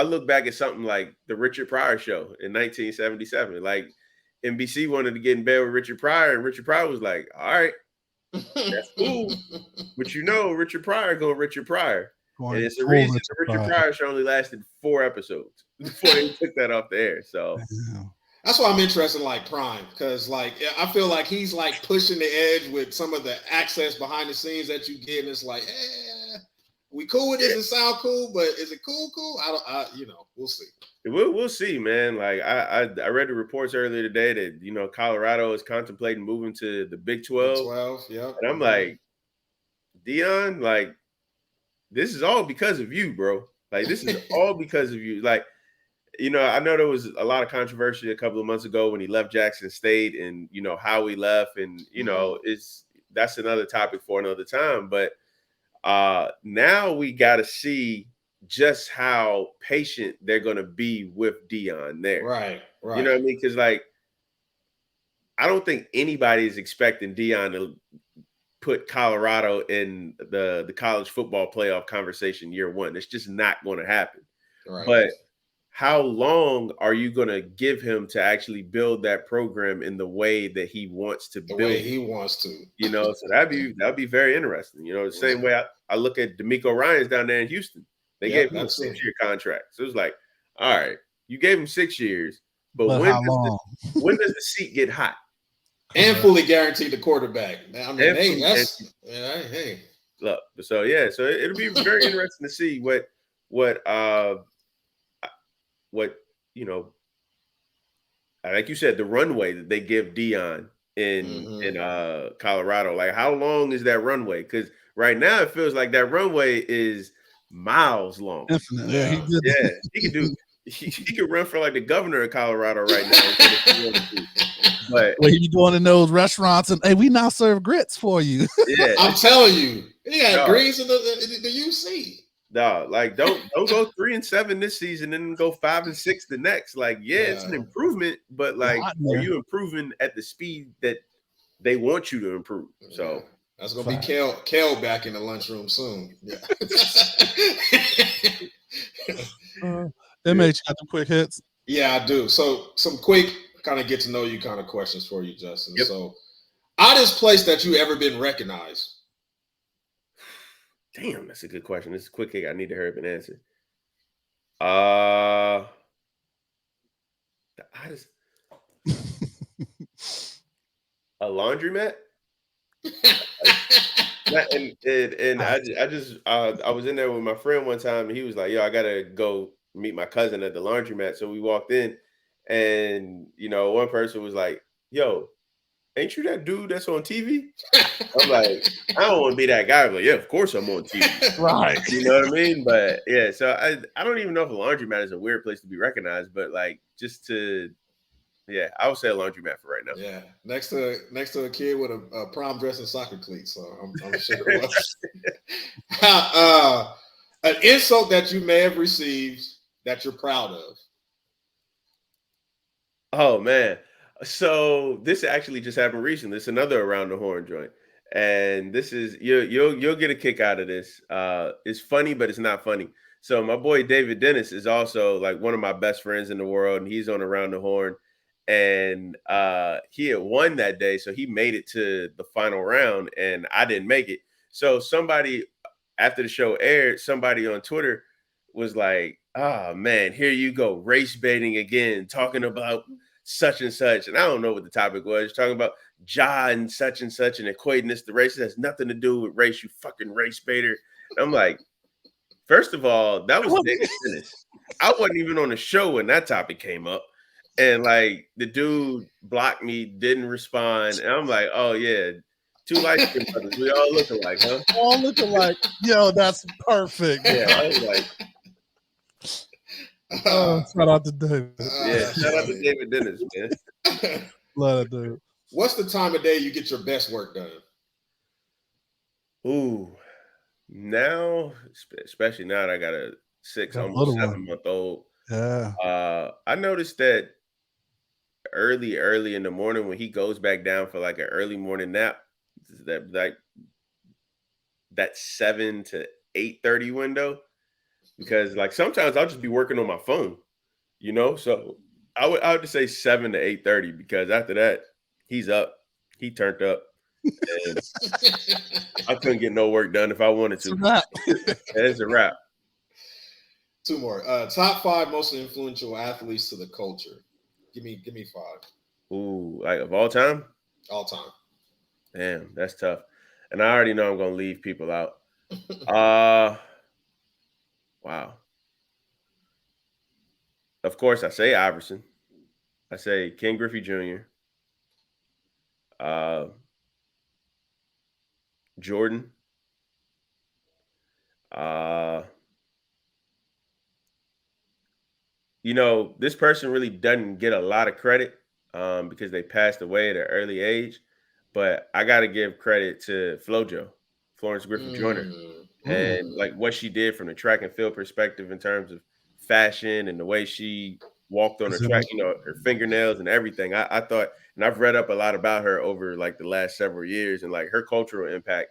look back at something like the Richard Pryor show in 1977. Like, NBC wanted to get in bed with Richard Pryor, and Richard Pryor was like, all right, that's cool. But you know, Richard Pryor going Richard Pryor. And it's the reason the Richard Pryor show only lasted 4 episodes before they took that off the air. So that's why I'm interested in like Prime, because like I feel like he's like pushing the edge with some of the access behind the scenes that you get, and it's like, we cool with this and sound cool, but is it cool? We'll see. We'll see, man. Like I read the reports earlier today that, you know, Colorado is contemplating moving to the Big 12. Yeah. And I'm like, Dion, like, this is all because of you, bro. Like, this is all because of you. Like, you know, I know there was a lot of controversy a couple of months ago when he left Jackson State, and, you know, how he left, and, you know, that's another topic for another time. But now we got to see just how patient they're going to be with Dion there. Right. You know what I mean? Because, like, I don't think anybody is expecting Dion to put Colorado in the college football playoff conversation year one. It's just not going to happen. Right. But how long are you going to give him to actually build that program in the way that he wants to build? The way he wants to. You know, so that'd be very interesting. You know, the same way I look at D'Amico Ryans down there in Houston. They gave him a 6-year contract. So it was like, all right, you gave him 6 years, but when does the seat get hot? And fully guaranteed the quarterback. I mean, Look, so yeah, so it'll be very interesting to see what you know, like you said, the runway that they give Dion in Colorado. Like, how long is that runway? Because right now it feels like that runway is miles long. Infinite. Yeah, he could run for like the governor of Colorado right now. But he be going in those restaurants and, hey, we now serve grits for you. Yeah, I'm telling you, Yeah, Greens in the UC. No, like don't go 3-7 this season and then go 5-6 the next. Like, it's an improvement, but like, are you improving at the speed that they want you to improve? So that's gonna be Kale back in the lunchroom soon. Yeah. MH got the quick hits. Yeah, I do. So some quick kind of get to know you kind of questions for you, Justin. Yep. So, oddest place that you ever been recognized? Damn, that's a good question. This is a quick hit. I need to hurry up and answer. The oddest a laundromat. And I was in there with my friend one time, and he was like, "Yo, I gotta go meet my cousin at the laundromat." So we walked in, and one person was like, "Yo, ain't you that dude that's on TV?" I'm like, I don't want to be that guy. But yeah, of course I'm on TV. Right. You know what I mean? But yeah, so I don't even know if a laundromat is a weird place to be recognized, but like I would say a laundromat for right now. Yeah, next to a kid with a prom dress and soccer cleats. So I'm sure it was. An insult that you may have received that you're proud of. Oh man. So this actually just happened recently. It's another Around the Horn joint. And this is you'll get a kick out of this. It's funny, but it's not funny. So my boy David Dennis is also like one of my best friends in the world, and he's on Around the Horn. And he had won that day, so he made it to the final round, and I didn't make it. So somebody after the show aired, somebody on Twitter was like, "Oh man, here you go, race baiting again, talking about such and such." And I don't know what the topic was, talking about Ja and such and equating this to race. It has nothing to do with race, you fucking race baiter. And I'm like, first of all, that was David Dennis. I wasn't even on the show when that topic came up. And like the dude blocked me, didn't respond. And I'm like, oh yeah, two light-skinned brothers. We all look alike, huh? All look alike. Yo, that's perfect. Yeah, I was like, shout out to David. Shout out to David Dennis, man. Love it, dude. What's the time of day you get your best work done? Ooh, now, especially now that I got a 6, almost 7-month-old. Yeah. I noticed that early in the morning when he goes back down for like an early morning nap, that 7 to 8:30 window, because like sometimes I'll just be working on my phone, so I would say 7 to 8:30, because after that he's up, he turned up, and I couldn't get no work done if I wanted to. It's a wrap. Two more. Top 5 most influential athletes to the culture. Give me 5. Ooh, like of all time? All time. Damn, that's tough. And I already know I'm gonna leave people out. Wow. Of course, I say Iverson. I say Ken Griffey Jr. Jordan. This person really doesn't get a lot of credit because they passed away at an early age, but I got to give credit to FloJo, Florence Griffin Joyner, and like what she did from the track and field perspective in terms of fashion and the way she walked on the track, her fingernails and everything. I thought, and I've read up a lot about her over like the last several years, and like her cultural impact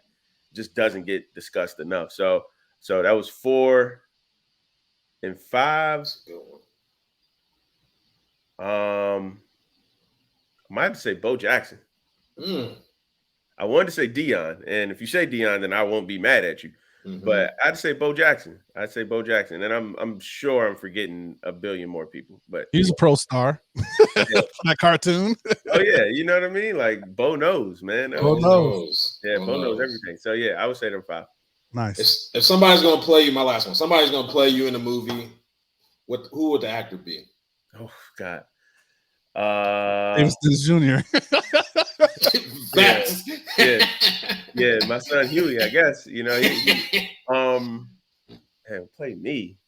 just doesn't get discussed enough. So that was 4 and 5. I might have to say Bo Jackson. I wanted to say Dion, and if you say Dion, then I won't be mad at you. But I'd say Bo Jackson. And I'm sure I'm forgetting a billion more people. But he's a pro star. That cartoon. Oh yeah, you know what I mean? Like Bo knows, man. Bo knows. Yeah, Bo knows everything. So yeah, I would say them 5. Nice. If somebody's gonna play you, my last one. Somebody's gonna play you in a movie. Who would the actor be? Oh God. Iverson Jr. Yeah, my son Huey, I guess. He play me.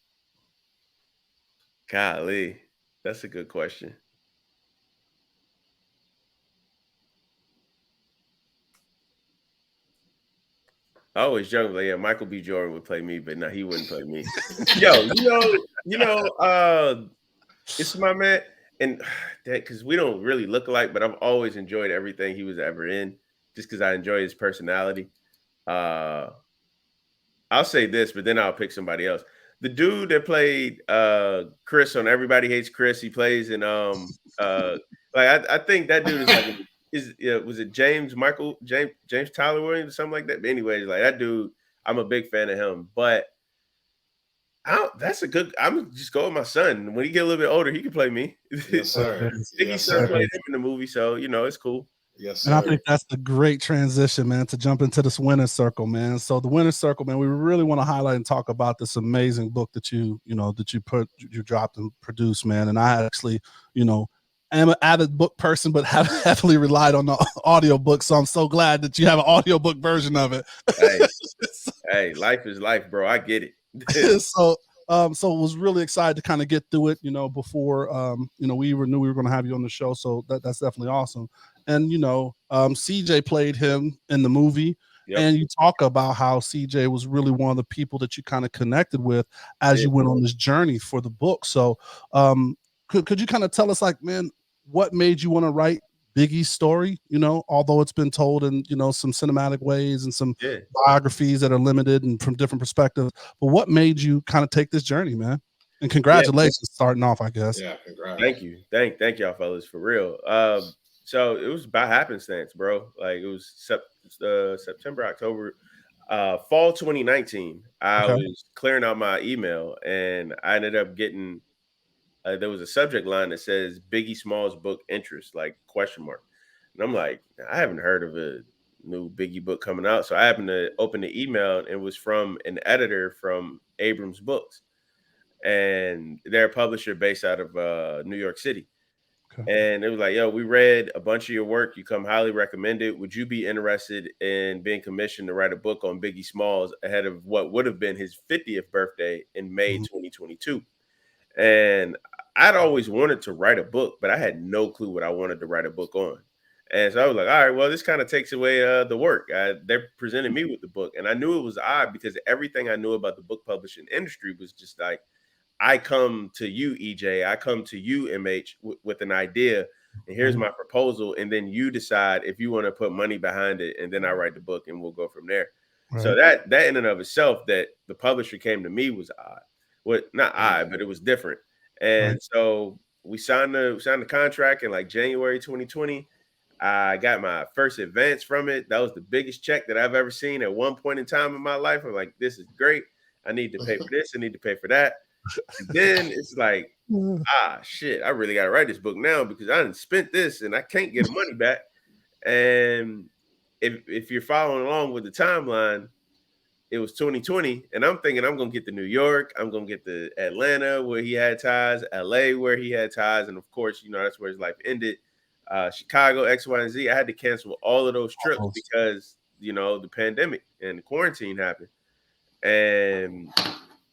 Golly, that's a good question. I always joke like, yeah, Michael B. Jordan would play me, but no, he wouldn't play me. Yo, it's my man, and that because we don't really look alike, but I've always enjoyed everything he was ever in, just because I enjoy his personality. Uh, I'll say this, but then I'll pick somebody else. The dude that played Chris on Everybody Hates Chris, he plays in I think that dude is like was it James Tyler Williams or something like that? But anyways, like that dude, I'm a big fan of him. But I'm just go with my son. When he get a little bit older, he can play me. Yes, sir. Biggie's son played him in the movie, so it's cool. Yes, and I sir. think that's the great transition, man, to jump into this winner's circle, man. So the winner's circle, man, we really want to highlight and talk about this amazing book that you dropped and produced, man. And I actually, am an avid book person, but have heavily relied on the audiobook. So I'm so glad that you have an audiobook version of it. Hey, life is life, bro. I get it. So was really excited to kind of get through it, before we knew we were going to have you on the show. So that's definitely awesome. And CJ played him in the movie. Yep. And you talk about how CJ was really one of the people that you kind of connected with as you went on this journey for the book. So could you kind of tell us, like, man, what made you want to write Biggie's story, although it's been told in, some cinematic ways and some biographies that are limited and from different perspectives, but what made you kind of take this journey, man? And congratulations starting off, I guess. Yeah, congrats. Thank you. Thank y'all fellas, for real. So it was by happenstance, bro. Like it was September, October, fall 2019. I was clearing out my email and I ended up getting there was a subject line that says Biggie Small's book interest, like ? And I'm like, I haven't heard of a new Biggie book coming out. So I happened to open the email and it was from an editor from Abrams Books. And they're a publisher based out of New York City. Okay. And it was like, yo, we read a bunch of your work. You come highly recommended. Would you be interested in being commissioned to write a book on Biggie Smalls ahead of what would have been his 50th birthday in May 2022? And I'd always wanted to write a book, but I had no clue what I wanted to write a book on. And so I was like, all right, well, this kind of takes away the work. They're presenting me with the book. And I knew it was odd because everything I knew about the book publishing industry was just like, I come to you, EJ. I come to you, MH, with an idea. And here's my proposal. And then you decide if you want to put money behind it. And then I write the book and we'll go from there. Right. So that in and of itself, that the publisher came to me was odd. Well, not odd, but it was different. And so we signed the contract in like January 2020. I got my first advance from it. That was the biggest check that I've ever seen at one point in time in my life. I'm like, this is great. I need to pay for this. I need to pay for that. And then it's like, shit, I really got to write this book now because I done spent this and I can't get the money back. And if you're following along with the timeline, it was 2020, and I'm thinking I'm going to get to New York. I'm going to get to Atlanta, where he had ties, LA, where he had ties. And, of course, that's where his life ended. Chicago, X, Y, and Z. I had to cancel all of those trips because, the pandemic and the quarantine happened. And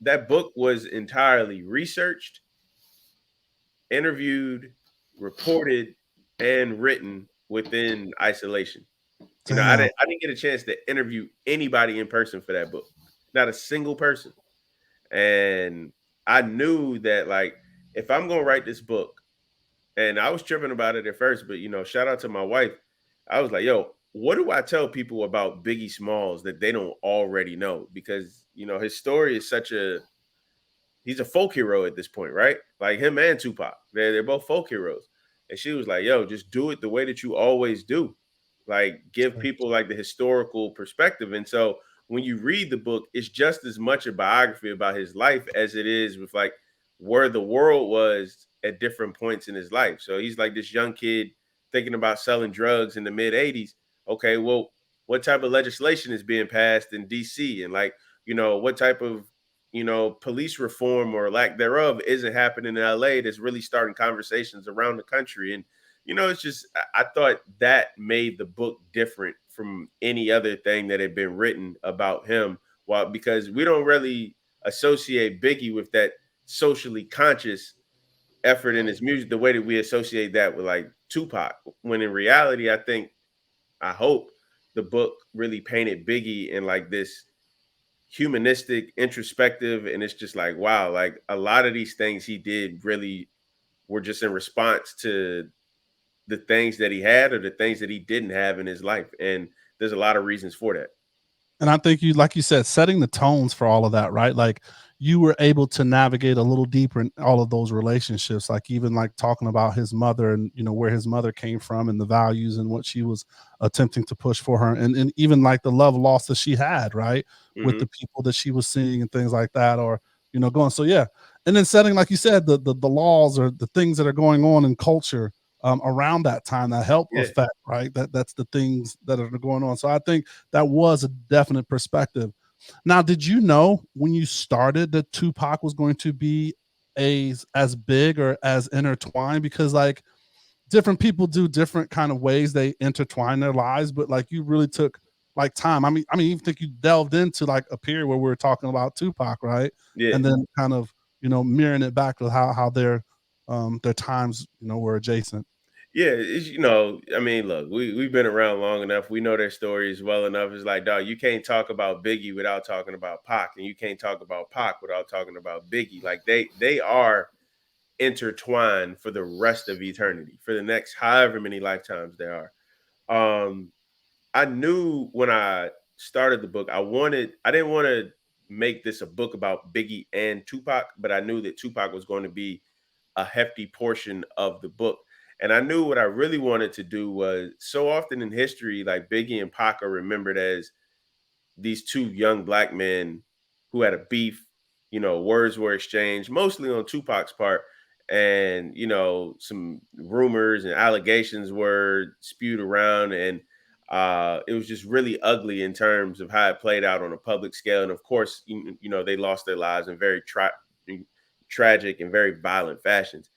that book was entirely researched, interviewed, reported, and written within isolation. I didn't get a chance to interview anybody in person for that book, not a single person. And I knew that, like, if I'm going to write this book, and I was tripping about it at first, but, shout out to my wife. I was like, yo, what do I tell people about Biggie Smalls that they don't already know? Because, his story is he's a folk hero at this point, right? Like him and Tupac, they're both folk heroes. And she was like, yo, just do it the way that you always do. Like give people like the historical perspective. And so when you read the book, it's just as much a biography about his life as it is with like where the world was at different points in his life. So he's like this young kid thinking about selling drugs in the mid 80s. Okay, well, what type of legislation is being passed in DC? And like, what type of, police reform or lack thereof isn't happening in LA that's really starting conversations around the country. And it's just, I thought that made the book different from any other thing that had been written about him. Because we don't really associate Biggie with that socially conscious effort in his music the way that we associate that with like Tupac. When in reality, I hope the book really painted Biggie in like this humanistic, introspective, and it's just like, wow, like a lot of these things he did really were just in response to the things that he had or the things that he didn't have in his life. And there's a lot of reasons for that. And I think you, like you said, setting the tones for all of that, right? Like you were able to navigate a little deeper in all of those relationships, like even like talking about his mother and, you know, where his mother came from and the values and what she was attempting to push for her. And even like the love loss that she had, right? With the people that she was seeing and things like that, or, you know, going, so yeah. And then setting, like you said, the laws or the things that are going on in culture around that time that help affect, right? That's the things that are going on. So I think that was a definite perspective. Now, did you know when you started that Tupac was going to be as big or as intertwined? Because like different people do different kind of ways they intertwine their lives, but like you really took like time. I mean, even think you delved into like a period where we were talking about Tupac, right? Yeah. And then kind of, you know, mirroring it back to how their times, you know, were adjacent. Yeah, it's, you know, I mean, look, we've been around long enough. We know their stories well enough. It's like, dog, you can't talk about Biggie without talking about Pac, and you can't talk about Pac without talking about Biggie. Like they are intertwined for the rest of eternity, for the next however many lifetimes they are. I knew when I started the book, I didn't want to make this a book about Biggie and Tupac, but I knew that Tupac was going to be a hefty portion of the book. And I knew what I really wanted to do was, so often in history, like Biggie and Pac are remembered as these two young black men who had a beef, you know, words were exchanged, mostly on Tupac's part. And, you know, some rumors and allegations were spewed around. And it was just really ugly in terms of how it played out on a public scale. And of course, you know, they lost their lives in very tragic and very violent fashions.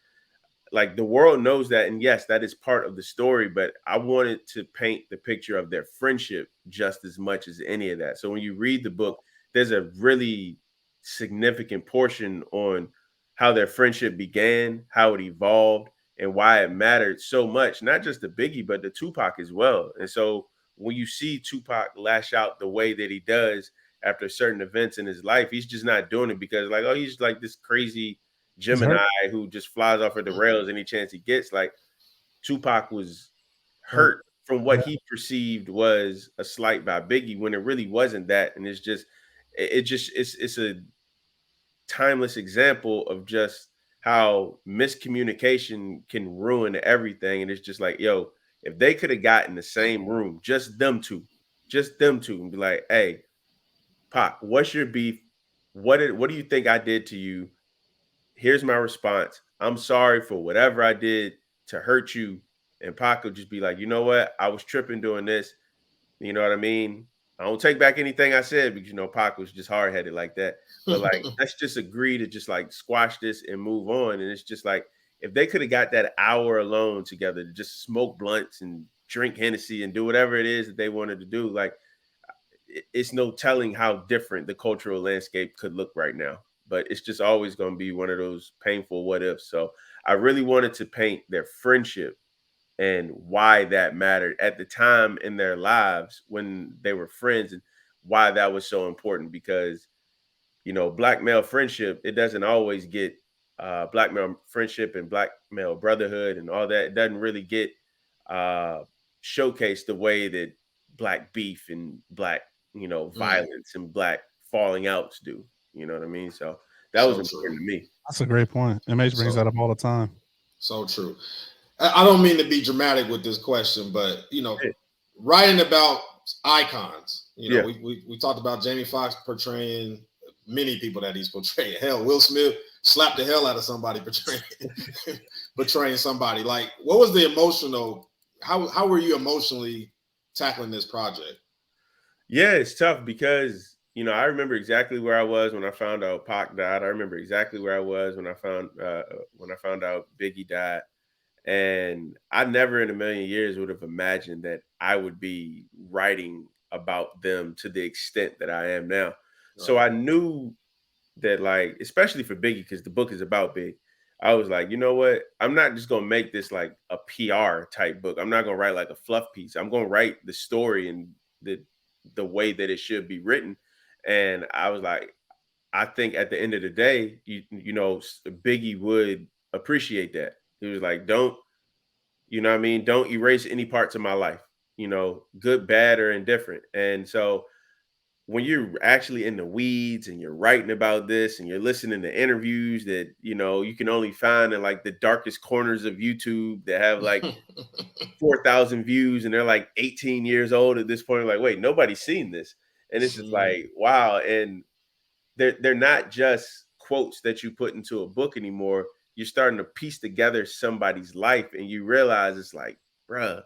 Like the world knows that, and yes, that is part of the story, but I wanted to paint the picture of their friendship just as much as any of that. So when you read the book, there's a really significant portion on how their friendship began, how it evolved, and why it mattered so much, not just the Biggie, but the Tupac as well. And so when you see Tupac lash out the way that he does after certain events in his life, he's just not doing it because like, oh, he's like this crazy Gemini who just flies off of the rails any chance he gets. Like Tupac was hurt from what he perceived was a slight by Biggie when it really wasn't that. And it's just it's a timeless example of just how miscommunication can ruin everything. And it's just like, yo, if they could have gotten the same room, just them two, and be like, hey, Pac, what's your beef? What do you think I did to you? Here's my response. I'm sorry for whatever I did to hurt you. And Pac would just be like, you know what? I was tripping doing this. You know what I mean? I don't take back anything I said because, you know, Pac was just hard-headed like that. But like, let's just agree to just like squash this and move on. And it's just like, if they could have got that hour alone together to just smoke blunts and drink Hennessy and do whatever it is that they wanted to do, like, it's no telling how different the cultural landscape could look right now. But it's just always going to be one of those painful what ifs. So I really wanted to paint their friendship and why that mattered at the time in their lives when they were friends and why that was so important. Because, you know, black male friendship, it doesn't always get black male friendship and black male brotherhood and all that. It doesn't really get showcased the way that black beef and black, you know, violence and black falling outs do. You know what I mean? So that was important to me. That's a great point. MH brings that up all the time. So true. I don't mean to be dramatic with this question, but, you know, writing about icons, you know, we talked about Jamie Foxx portraying many people that he's portraying. Hell, Will Smith slapped the hell out of somebody portraying somebody. Like, what was the emotional, how were you emotionally tackling this project? Yeah, it's tough because, you know, I remember exactly where I was when I found out Pac died. I remember exactly where I was when I found out Biggie died. And I never in a million years would have imagined that I would be writing about them to the extent that I am now. Right. So I knew that, like, especially for Biggie, because the book is about Big, I was like, you know what? I'm not just going to make this like a PR type book. I'm not going to write like a fluff piece. I'm going to write the story and the way that it should be written. And I was like, I think at the end of the day, you know, Biggie would appreciate that. He was like, don't, you know what I mean? Don't erase any parts of my life, you know, good, bad, or indifferent. And so when you're actually in the weeds and you're writing about this and you're listening to interviews that, you know, you can only find in like the darkest corners of YouTube that have like 4,000 views and they're like 18 years old at this point, like, wait, nobody's seen this. And it's just like, wow. And they're not just quotes that you put into a book anymore. You're starting to piece together somebody's life and you realize it's like, bruh,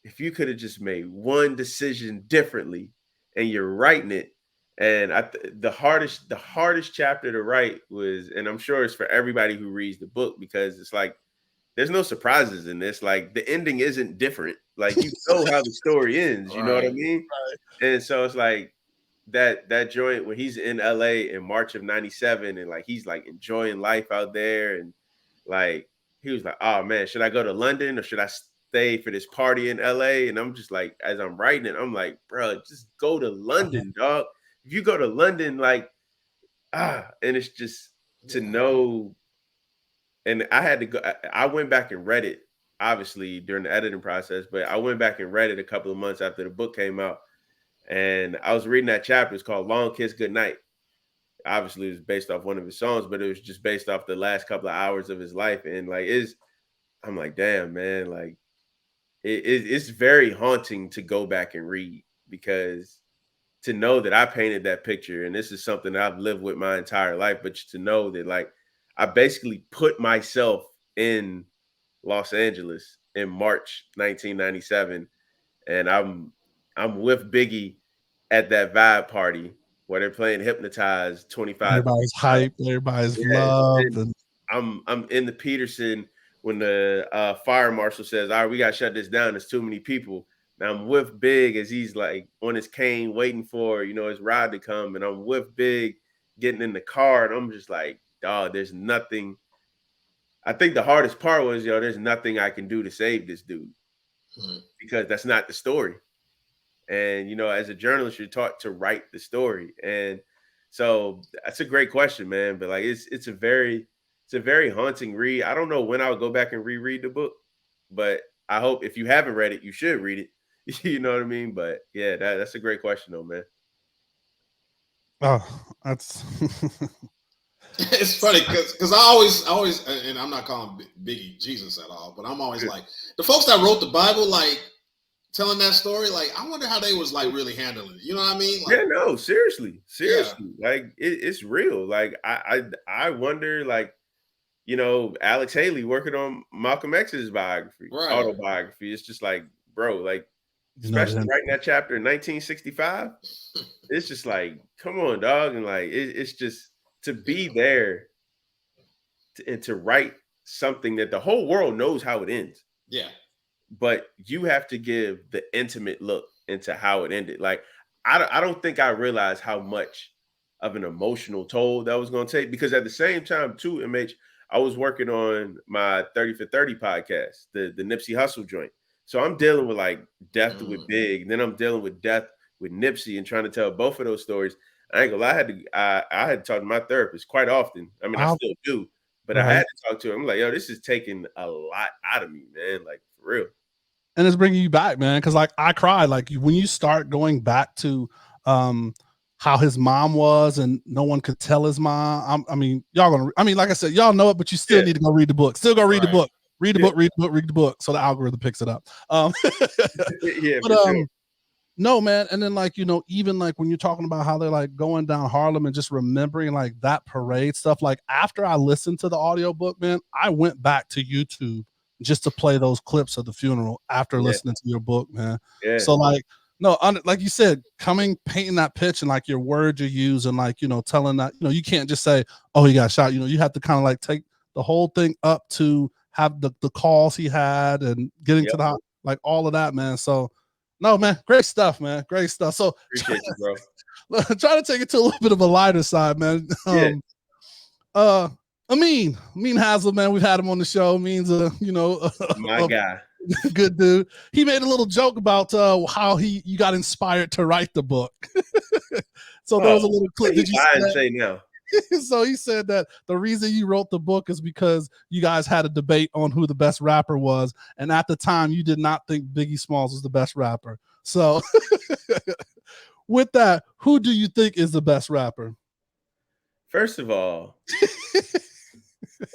if you could have just made one decision differently and you're writing it. And the hardest chapter to write was, and I'm sure it's for everybody who reads the book, because it's like, there's no surprises in this. Like the ending isn't different. Like you know how the story ends, you know what I mean? Right. And so it's like, that joint when he's in LA in March of 97 and like he's like enjoying life out there and like he was like, oh man, should I go to London or should I stay for this party in LA? And I'm just like, as I'm writing it, I'm like, bro, just go to London, dog. If you go to London, like and it's just to know. And I had to go, I went back and read it obviously during the editing process, but I went back and read it a couple of months after the book came out. And I was reading that chapter. It's called Long Kiss Goodnight. Obviously, it was based off one of his songs, but it was just based off the last couple of hours of his life. And like, I'm like, damn, man, like it's very haunting to go back and read, because to know that I painted that picture, and this is something that I've lived with my entire life, but to know that like I basically put myself in Los Angeles in March 1997, and I'm with Biggie at that vibe party where they're playing Hypnotized 25. Everybody's hype, everybody's loved. And I'm in the Peterson when the fire marshal says, all right, we got to shut this down. There's too many people. Now I'm with Big as he's like on his cane waiting for, you know, his ride to come. And I'm with Big getting in the car. And I'm just like, dog, there's nothing. I think the hardest part was, there's nothing I can do to save this dude, because that's not the story. And, as a journalist, you're taught to write the story. And so that's a great question, man. But like, it's a very haunting read. I don't know when I'll go back and reread the book, but I hope if you haven't read it, you should read it. You know what I mean? But yeah, that's a great question though, man. Oh, that's it's funny because I always, and I'm not calling Biggie Jesus at all, but I'm always like, the folks that wrote the Bible, like, telling that story, like, I wonder how they was like really handling it. You know what I mean? Like, yeah, no, seriously. Yeah. Like it's real. Like I wonder, like, Alex Haley working on Malcolm X's biography, autobiography. It's just like, bro, like, especially writing that chapter in 1965. It's just like, come on, dog. And like, it's just to be there and to write something that the whole world knows how it ends. Yeah. But you have to give the intimate look into how it ended. Like, I don't think I realized how much of an emotional toll that was going to take, because at the same time, too, MH, I was working on my 30 for 30 podcast, the Nipsey Hussle joint. So I'm dealing with like death with Big, and then I'm dealing with death with Nipsey and trying to tell both of those stories. I ain't gonna lie, I had to talk to my therapist quite often. I mean, I still do, but I had to talk to him. I'm like, yo, this is taking a lot out of me, man. Like, for real. And it's bringing you back, man. Cause like I cried, like when you start going back to how his mom was and no one could tell his mom. I mean, like I said, y'all know it, but you still need to go read the book. Still go read the book. Read the book. So the algorithm picks it up. Yeah, but sure. No, man. And then like, even like when you're talking about how they're like going down Harlem and just remembering like that parade stuff, like after I listened to the audiobook, man, I went back to YouTube just to play those clips of the funeral after listening to your book, man. Yeah. So like, no, like you said, painting that pitch and like your words you use and like, telling that, you can't just say, oh, he got shot. You have to kind of like take the whole thing up to have the calls he had and getting to the, like all of that, man. So no, man, great stuff, man. Great stuff. So appreciate you, bro. Try to take it to a little bit of a lighter side, man. Amin Hazel, man, we've had him on the show. Means my guy. Good dude. He made a little joke about how you got inspired to write the book. So there was a little clip. Did you see that? Say now? So he said that the reason you wrote the book is because you guys had a debate on who the best rapper was, and at the time you did not think Biggie Smalls was the best rapper. So with that, who do you think is the best rapper? First of all,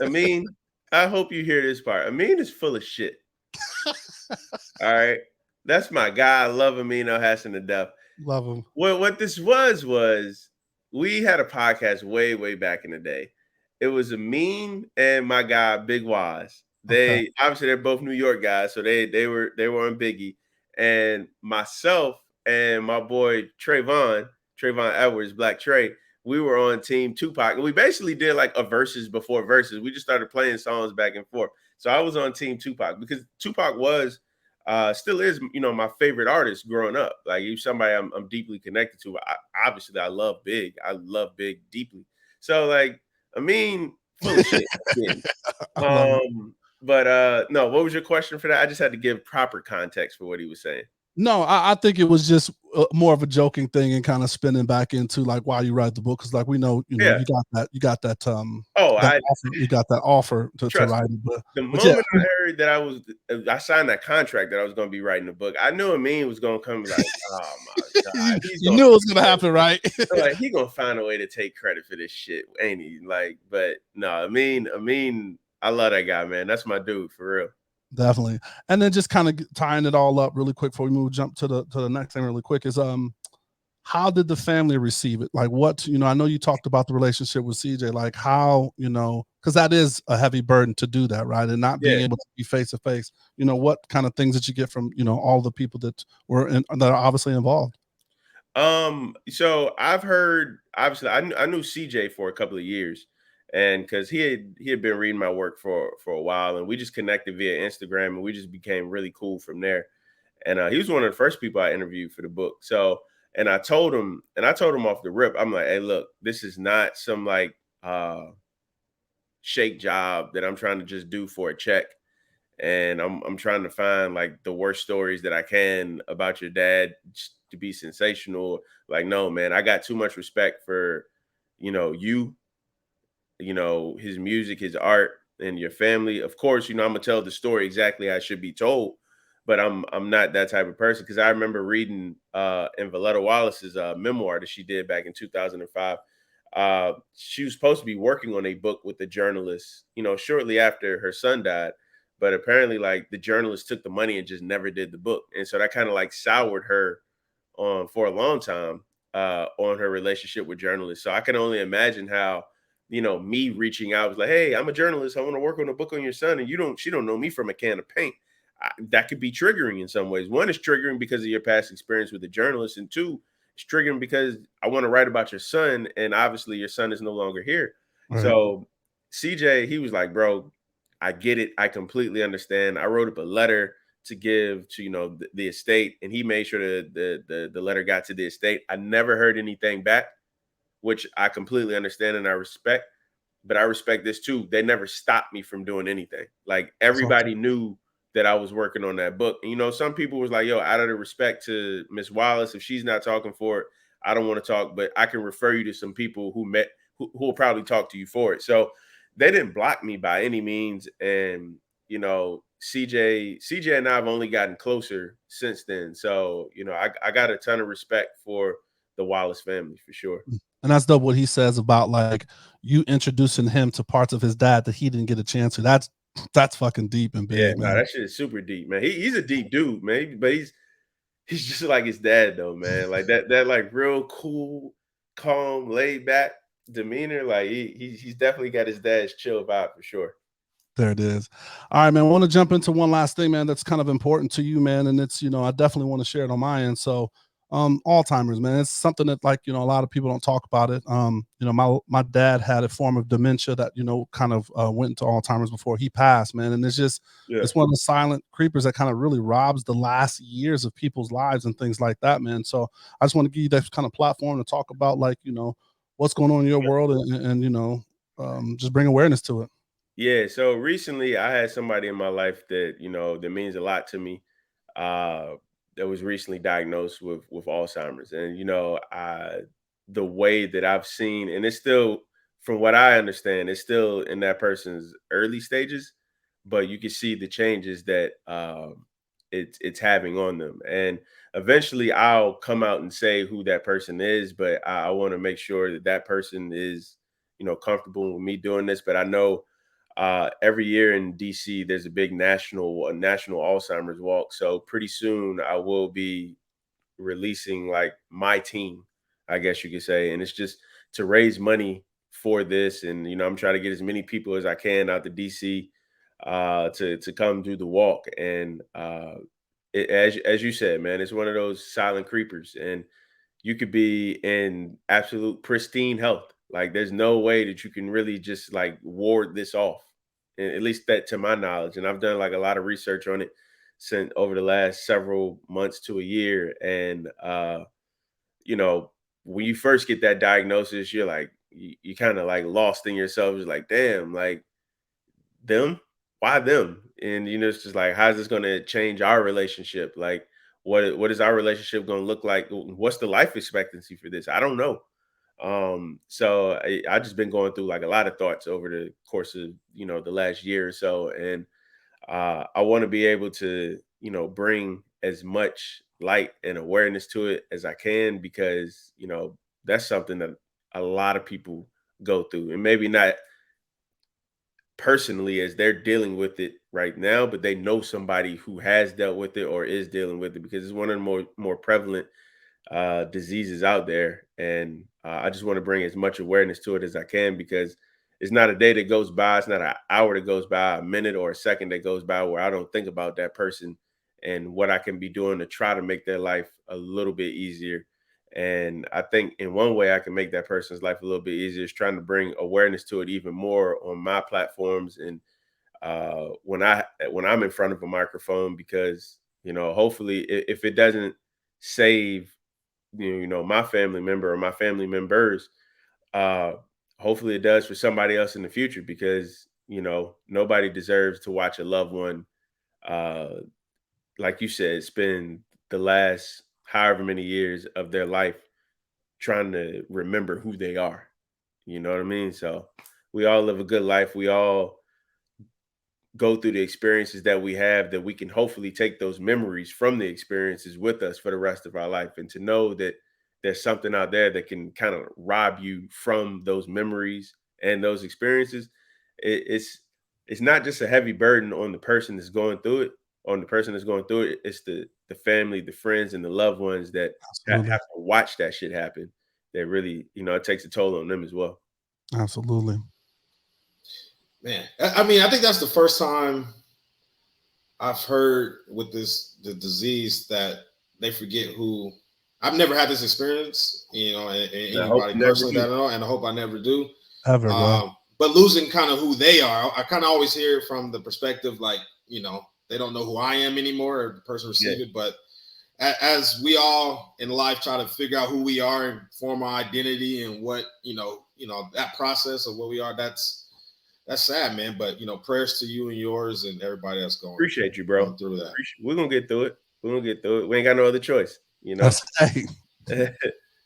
Amin, I hope you hear this part. Amin is full of shit. All right. That's my guy. I love Amino Hassan to death. Love him. Well, what this was we had a podcast way, way back in the day. It was Amin and my guy, Big Waz. Obviously they're both New York guys, so they were on Biggie. And myself and my boy Trayvon Edwards, Black Trey, we were on Team Tupac. And we basically did like a verses before verses. We just started playing songs back and forth. So I was on Team Tupac because Tupac was still is, my favorite artist growing up. Like he's somebody I'm deeply connected to. Obviously, I love Big. I love Big deeply. So like, full of shit. But no, what was your question for that? I just had to give proper context for what he was saying. No, I think it was just more of a joking thing and kind of spinning back into like why you write the book, because like we know, you got that offer to write it. But the moment I heard that I signed that contract that I was going to be writing the book, I knew Amin was going to come like, oh my god, you knew it was going to happen, right? Like he gonna find a way to take credit for this shit, ain't he? Like, but no, Amin, I love that guy, man. That's my dude for real. Definitely. And then just kind of tying it all up really quick before we jump to the next thing really quick is how did the family receive it? Like what, I know you talked about the relationship with CJ, like how, because that is a heavy burden to do that, right? And not being able to be face to face, what kind of things did you get from, all the people that that are obviously involved? So I've heard, obviously I knew CJ for a couple of years. And because he had been reading my work for a while, and we just connected via Instagram, and we just became really cool from there. And he was one of the first people I interviewed for the book. So, and I told him off the rip, I'm like, hey, look, this is not some like shake job that I'm trying to just do for a check. And I'm trying to find like the worst stories that I can about your dad to be sensational. Like, no, man, I got too much respect for, you. His music, his art, and your family. Of course, I'm gonna tell the story exactly how it should be told, but I'm not that type of person, because I remember reading in Valletta Wallace's memoir that she did back in 2005. She was supposed to be working on a book with the journalist, shortly after her son died, but apparently like the journalist took the money and just never did the book, and so that kind of like soured her for a long time on her relationship with journalists. So I can only imagine how me reaching out was like, hey, I'm a journalist. I want to work on a book on your son. And she don't know me from a can of paint. That could be triggering in some ways. One is triggering because of your past experience with the journalist. And two, it's triggering because I want to write about your son. And obviously your son is no longer here. Right. So CJ, he was like, bro, I get it. I completely understand. I wrote up a letter to give to, the estate. And he made sure that the letter got to the estate. I never heard anything back, which I completely understand and I respect, but I respect this too. They never stopped me from doing anything. Like everybody knew that I was working on that book. And, some people was like, yo, out of the respect to Miss Wallace, if she's not talking for it, I don't want to talk, but I can refer you to some people who will probably talk to you for it. So they didn't block me by any means. And, CJ and I have only gotten closer since then. So, I got a ton of respect for the Wallace family for sure. And that's dope what he says about like you introducing him to parts of his dad that he didn't get a chance to. That's fucking deep and big. Yeah, man. That shit is super deep, man. He's a deep dude, man. But he's just like his dad though, man. Like that like real cool, calm, laid back demeanor. Like he's definitely got his dad's chill vibe for sure. There it is. All right, man. I want to jump into one last thing, man, that's kind of important to you, man. And it's, I definitely want to share it on my end. So Alzheimer's, man, it's something that like, a lot of people don't talk about it. My dad had a form of dementia that, kind of went into Alzheimer's before he passed, man. And it's just, it's one of the silent creepers that kind of really robs the last years of people's lives and things like that, man. So I just want to give you that kind of platform to talk about like, what's going on in your world and just bring awareness to it. Yeah, so recently I had somebody in my life that, that means a lot to me. Uh that was recently diagnosed with Alzheimer's. And the way that I've seen, and it's still, from what I understand, it's still in that person's early stages, but you can see the changes that it's having on them. And eventually I'll come out and say who that person is, but I want to make sure that that person is, comfortable with me doing this. But I know every year in DC, there's a national Alzheimer's walk. So pretty soon I will be releasing like my team, I guess you could say, and it's just to raise money for this. And I'm trying to get as many people as I can out to DC to come do the walk. And as you said, man, it's one of those silent creepers, and you could be in absolute pristine health. Like there's no way that you can really just like ward this off. At least that to my knowledge. And I've done like a lot of research on it since over the last several months to a year. And you know, when you first get that diagnosis, you're like you kind of like lost in yourself. It's like, damn, like them? Why them? And it's just like, how's this gonna change our relationship? Like what is our relationship gonna look like? What's the life expectancy for this? I don't know. So I just been going through like a lot of thoughts over the course of the last year or so. And I want to be able to bring as much light and awareness to it as I can, because that's something that a lot of people go through, and maybe not personally as they're dealing with it right now, but they know somebody who has dealt with it or is dealing with it, because it's one of the more prevalent diseases out there. And I just want to bring as much awareness to it as I can, because it's not a day that goes by, it's not an hour that goes by, a minute or a second that goes by where I don't think about that person and what I can be doing to try to make their life a little bit easier. And I think in one way I can make that person's life a little bit easier is trying to bring awareness to it even more on my platforms, and when I'm in front of a microphone, because hopefully if it doesn't save my family member or my family members, uh hopefully it does for somebody else in the future, because nobody deserves to watch a loved one, uh like you said, spend the last however many years of their life trying to remember who they are. You know what I mean? So we all live a good life. We all go through the experiences that we have, that we can hopefully take those memories from the experiences with us for the rest of our life. And to know that there's something out there that can kind of rob you from those memories and those experiences, it's not just a heavy burden on the person that's going through it, it's the family, the friends, and the loved ones that have Absolutely. to watch that shit happen. That really, it takes a toll on them as well. Absolutely. Man, I mean, I think that's the first time I've heard with the disease that they forget who. I've never had this experience, and And I hope anybody you never personally do. that I know, and I hope I never do. Ever, bro. But losing kind of who they are, I kind of always hear it from the perspective like, they don't know who I am anymore, or the person receiving it. But as we all in life try to figure out who we are and form our identity and what, that process of what we are, that's sad, man. But prayers to you and yours and everybody that's Appreciate you, bro. going through that. We're gonna get through it. We ain't got no other choice, That's hey,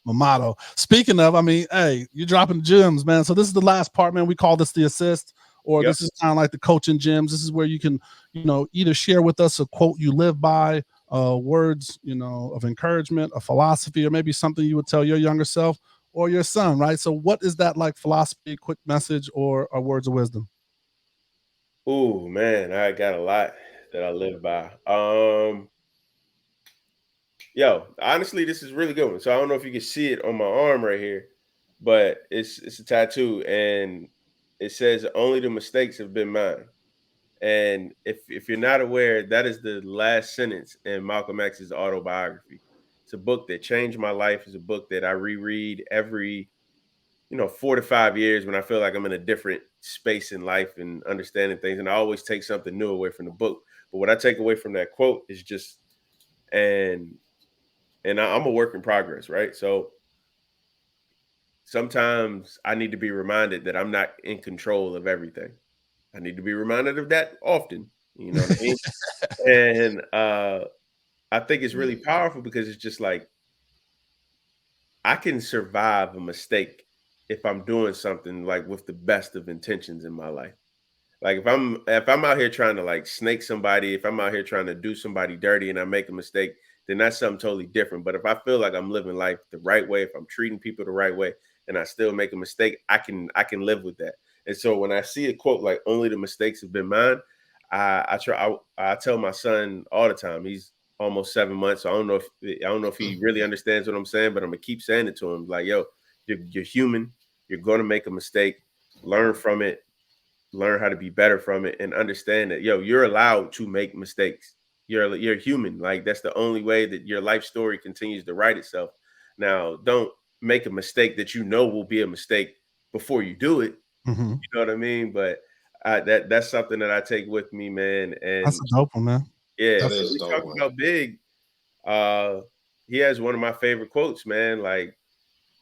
my motto. Speaking of, I mean, hey, you're dropping gems, man. So this is the last part, man. We call this the assist, or Yep. this is kind of like the coaching gems. This is where you can, either share with us a quote you live by, words, of encouragement, a philosophy, or maybe something you would tell your younger self or your son, right? So what is that like philosophy, quick message, or words of wisdom? Ooh, man, I got a lot that I live by. Yo, honestly, this is a really good one. So I don't know if you can see it on my arm right here, but it's a tattoo, and it says only the mistakes have been mine. And if you're not aware, that is the last sentence in Malcolm X's autobiography. It's a book that changed my life. It's a book that I reread every 4 to 5 years when I feel like I'm in a different space in life and understanding things. And I always take something new away from the book. But what I take away from that quote is just, and I'm a work in progress, right? So sometimes I need to be reminded that I'm not in control of everything. I need to be reminded of that often. You know what I mean? And I think it's really powerful because it's just like I can survive a mistake if I'm doing something like with the best of intentions in my life. Like if I'm out here trying to like snake somebody, if I'm out here trying to do somebody dirty and I make a mistake, then that's something totally different. But if I feel like I'm living life the right way, if I'm treating people the right way, and I still make a mistake, I can live with that. And so when I see a quote like "only the mistakes have been mine," I tell my son all the time. He's almost 7 months. So I don't know if he really understands what I'm saying, but I'm gonna keep saying it to him. Like, yo, you're human. You're gonna make a mistake. Learn from it. Learn how to be better from it, and understand that, yo, you're allowed to make mistakes. You're human. Like that's the only way that your life story continues to write itself. Now, don't make a mistake that you know will be a mistake before you do it. Mm-hmm. You know what I mean? But that's something that I take with me, man. And that's a dope one, man. Yeah, so we talk about Big. He has one of my favorite quotes, man. Like,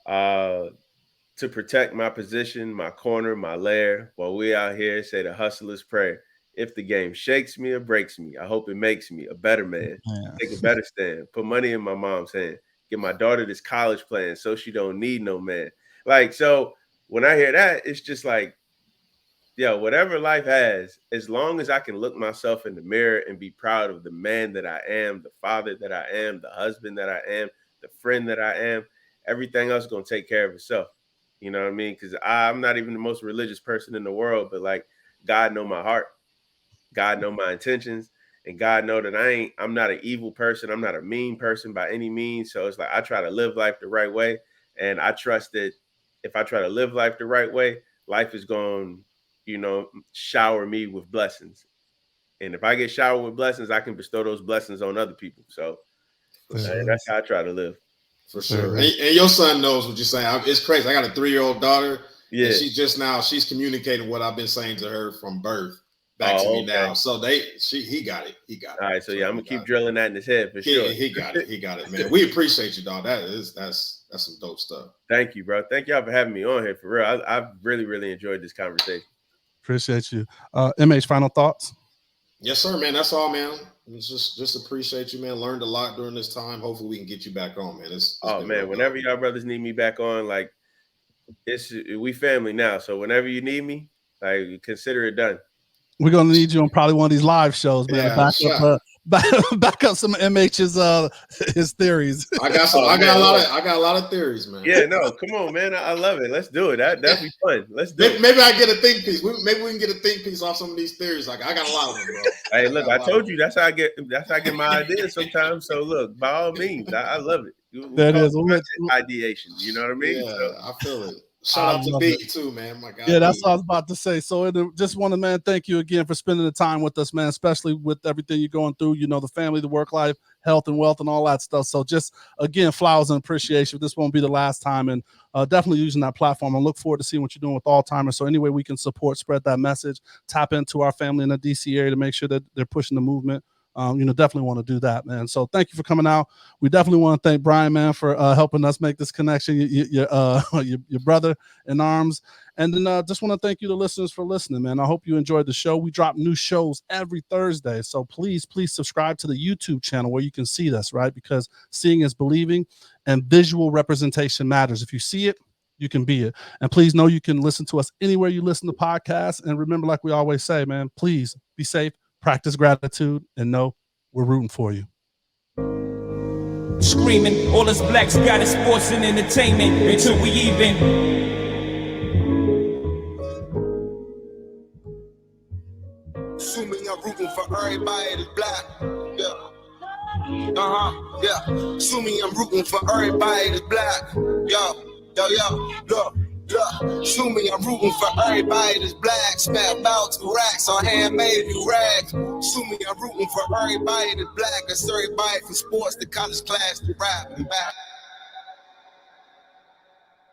to protect my position, my corner, my lair, while we out here say the hustler's prayer. If the game shakes me or breaks me, I hope it makes me a better man. Take a better stand. Put money in my mom's hand. Get my daughter this college plan so she don't need no man. Like, so when I hear that, it's just like, yo, whatever life has, as long as I can look myself in the mirror and be proud of the man that I am, the father that I am, the husband that I am, the friend that I am, everything else is going to take care of itself. You know what I mean? Because I'm not even the most religious person in the world, but like God know my heart. God know my intentions, and God know that I'm not an evil person. I'm not a mean person by any means. So it's like I try to live life the right way. And I trust that if I try to live life the right way, life is going, shower me with blessings. And if I get showered with blessings, I can bestow those blessings on other people. So that's how I try to live. For sure. And your son knows what you're saying. It's crazy. I got a 3-year-old daughter. Yeah. And she's communicating what I've been saying to her from birth back to me now. So he got it. All right. So yeah, I'm gonna keep drilling that in his head for sure. He got it, man. We appreciate you, dog. That's some dope stuff. Thank you, bro. Thank y'all for having me on here for real. I've really, really enjoyed this conversation. Appreciate you. MH, final thoughts? Yes, sir, man. That's all, man. Just appreciate you, man. Learned a lot during this time. Hopefully we can get you back on, man. Man, whenever y'all brothers need me back on, like we family now. So whenever you need me, like consider it done. We're gonna need you on probably one of these live shows, man. Yeah, back up some of MH's his theories. I got a lot of theories, man. Yeah, no, come on, man. I love it. Let's do it. That'd be fun. Let's do it. Maybe I get a think piece. Maybe we can get a think piece off some of these theories. Like I got a lot of them, bro. Hey, look, I told you that's how I get my ideas sometimes. So look, by all means, I love it. That is ideation. You know what I mean? Yeah, I feel it. Shout out to Big too, man. My God. Yeah, that's what I was about to say. So just want to, man, thank you again for spending the time with us, man, especially with everything you're going through, the family, the work life, health and wealth and all that stuff. So just, again, flowers and appreciation. This won't be the last time, and definitely using that platform. I look forward to seeing what you're doing with Alzheimer's. So any way we can support, spread that message, tap into our family in the DC area to make sure that they're pushing the movement. Definitely want to do that, man. So thank you for coming out. We definitely want to thank Brian, man, for helping us make this connection. Your brother in arms. And then just want to thank you, the listeners, for listening, man. I hope you enjoyed the show. We drop new shows every Thursday. So please subscribe to the YouTube channel where you can see this, right? Because seeing is believing, and visual representation matters. If you see it, you can be it. And please know you can listen to us anywhere you listen to podcasts. And remember, like we always say, man, please be safe. Practice gratitude, and know we're rooting for you. Screaming, all us blacks got is sports and entertainment until we even. Assuming I'm rooting for everybody that's black. Yeah. Yeah. Assuming I'm rooting for everybody that's black. Yo, look. Assuming I'm rooting for everybody that's black. Spent about 2 racks on handmade new rags. Assuming I'm rooting for everybody that's black. That's everybody from sports to college class to rap and back.